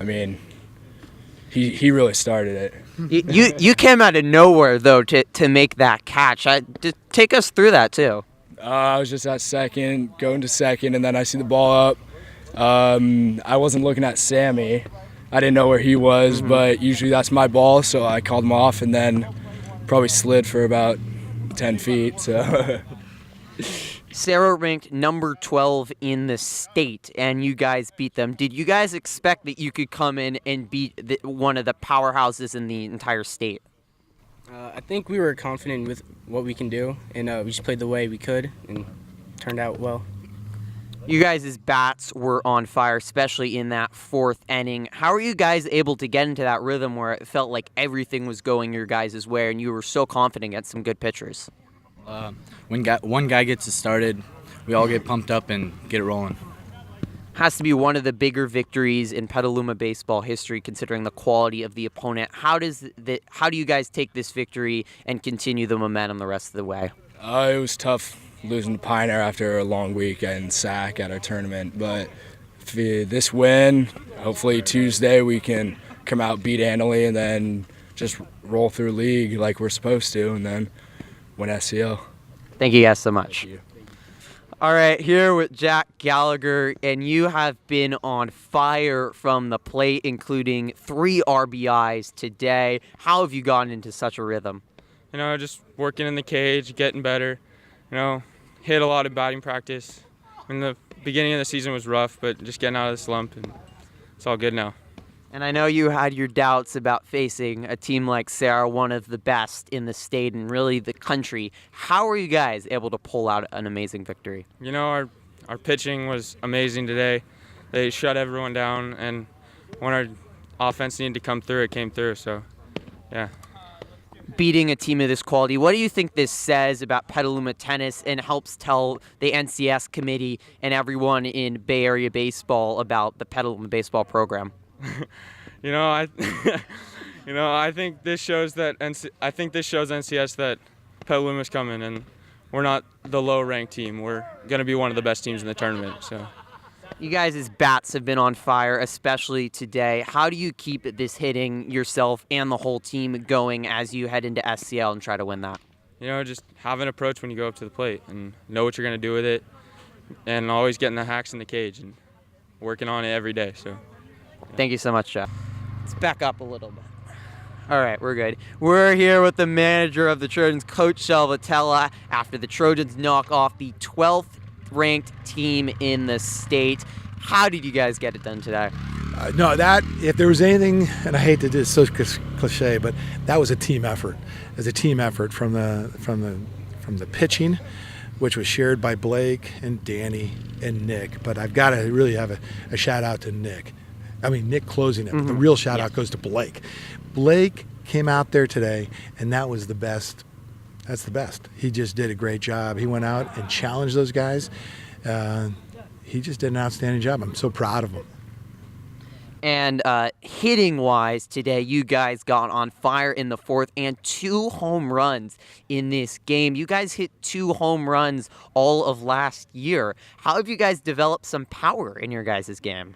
I mean, he really started it. You came out of nowhere though to make that catch. Take us through that too. I was just at second, going to second, and then I see the ball up. I wasn't looking at Sammy. I didn't know where he was, but usually that's my ball, so I called him off and then probably slid for about 10 feet. So. Serra ranked number 12 in the state, and you guys beat them. Did you guys expect that you could come in and beat one of the powerhouses in the entire state? I think we were confident with what we can do, and we just played the way we could, and turned out well. You guys' bats were on fire, especially in that 4th inning. How are you guys able to get into that rhythm where it felt like everything was going your guys' way, and you were so confident against some good pitchers? When one guy gets it started, we all get pumped up and get it rolling. Has to be one of the bigger victories in Petaluma baseball history, considering the quality of the opponent. How do you guys take this victory and continue the momentum the rest of the way? It was tough losing to Pioneer after a long week and SAC at our tournament, but this win, hopefully Tuesday we can come out, beat handily, and then just roll through league like we're supposed to, and then win SCL. Thank you guys so much. Thank you. All right, here with Jack Gallagher, and you have been on fire from the plate, including 3 RBIs today. How have you gotten into such a rhythm? Just working in the cage, getting better. Hit a lot of batting practice. The beginning of the season was rough, but just getting out of the slump, and it's all good now. And I know you had your doubts about facing a team like Serra, one of the best in the state and really the country. How were you guys able to pull out an amazing victory? Our pitching was amazing today. They shut everyone down, and when our offense needed to come through, it came through. So, yeah. Beating a team of this quality, what do you think this says about Petaluma tennis and helps tell the NCS committee and everyone in Bay Area baseball about the Petaluma baseball program? I think this shows that NCS that Petaluma's coming, and we're not the low-ranked team. We're going to be one of the best teams in the tournament. So, you guys' bats have been on fire, especially today. How do you keep this hitting yourself and the whole team going as you head into SCL and try to win that? Just have an approach when you go up to the plate and know what you're going to do with it, and always getting the hacks in the cage and working on it every day. So. Thank you so much, Jeff. Let's back up a little bit. All right, we're good. We're here with the manager of the Trojans, Coach Salvatella, after the Trojans knock off the 12th ranked team in the state. How did you guys get it done today? No, that if there was anything, and I hate to do it's so cliche, but that was a team effort. It was a team effort from the pitching, which was shared by Blake and Danny and Nick. But I've got to really have a shout out to Nick. I mean, Nick closing it. But the real shout out goes to Blake. Blake came out there today, and that was the best. That's the best. He just did a great job. He went out and challenged those guys. He just did an outstanding job. I'm so proud of him. And hitting-wise today, you guys got on fire in the fourth and 2 home runs in this game. You guys hit 2 home runs all of last year. How have you guys developed some power in your guys' game?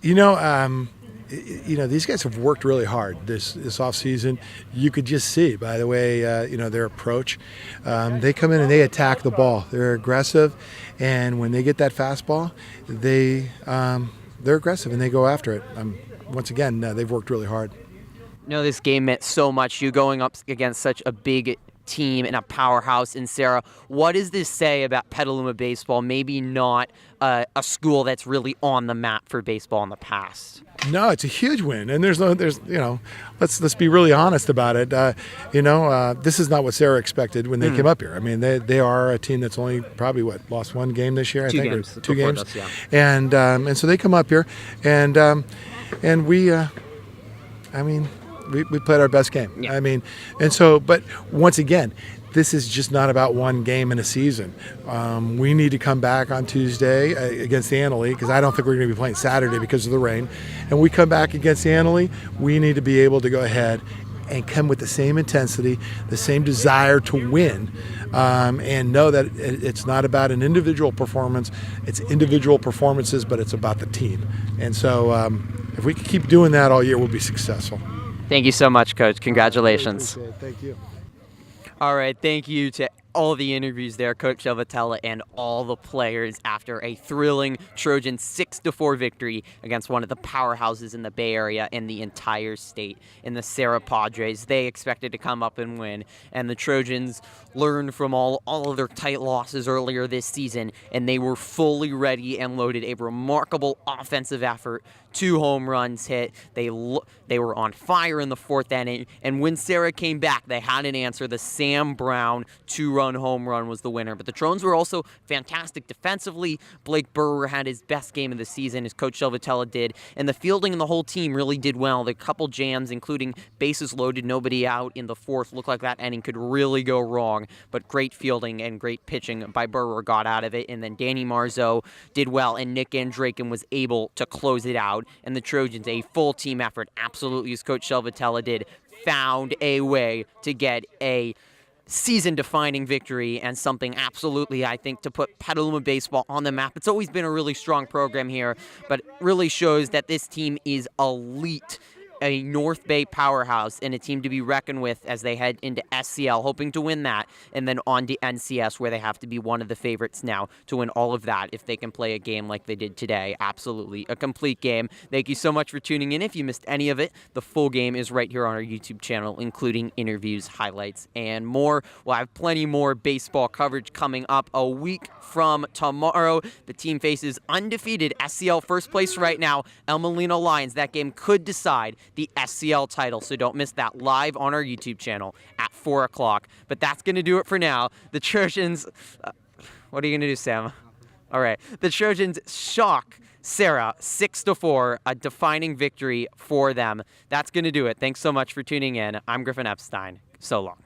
You know, these guys have worked really hard this off season. You could just see by the way, their approach. They come in and they attack the ball. They're aggressive, and when they get that fastball, they're aggressive and they go after it. Once again, they've worked really hard. This game meant so much. You going up against such a big team and a powerhouse in Serra. What does this say about Petaluma baseball? Maybe not a school that's really on the map for baseball in the past. No, it's a huge win, and let's be really honest about it. This is not what Serra expected when they came up here. I mean, they are a team that's only probably lost 1 game this year. Two I think games. or 2 games. Us, yeah. And so they come up here, and we played our best game. Yeah. But once again, this is just not about 1 game in a season. We need to come back on Tuesday against the Annalee, because I don't think we're going to be playing Saturday because of the rain. And we come back against the Annalee, we need to be able to go ahead and come with the same intensity, the same desire to win, and know that it's not about an individual performance. It's individual performances, but it's about the team. And so if we can keep doing that all year, we'll be successful. Thank you so much, Coach. Congratulations. Thank you. All right, thank you to all the interviews there, Coach Salvatella and all the players after a thrilling Trojan 6-4 victory against one of the powerhouses in the Bay Area and the entire state in the Serra Padres. They expected to come up and win, and the Trojans learned from all of their tight losses earlier this season, and they were fully ready and loaded. A remarkable offensive effort, 2 home runs hit. They were on fire in the 4th inning, and when Serra came back, they had an answer. The Sam Brown 2-run home run was the winner. But the Trojans were also fantastic defensively. Blake Burwer had his best game of the season, as Coach Salvatella did, and the fielding and the whole team really did well. The couple jams, including bases loaded, nobody out in the 4th, looked like that inning could really go wrong, but great fielding and great pitching by Burwer got out of it, and then Danny Marzo did well, and Nick Andraken was able to close it out, and the Trojans, a full team effort, absolutely as Coach Salvatella did, found a way to get a season-defining victory and something absolutely, I think, to put Petaluma baseball on the map. It's always been a really strong program here, but it really shows that this team is elite, a North Bay powerhouse, and a team to be reckoned with as they head into SCL, hoping to win that, and then on to NCS, where they have to be one of the favorites now to win all of that if they can play a game like they did today. Absolutely a complete game. Thank you so much for tuning in. If you missed any of it, the full game is right here on our YouTube channel, including interviews, highlights, and more. We'll have plenty more baseball coverage coming up a week from tomorrow. The team faces undefeated SCL first place right now, El Molino Lions. That game could decide the SCL title, so don't miss that live on our YouTube channel at 4 o'clock. But that's going to do it for now. The Trojans, what are you going to do, Sam? All right. The Trojans shock Serra 6-4, a defining victory for them. That's going to do it. Thanks so much for tuning in. I'm Griffin Epstein. So long.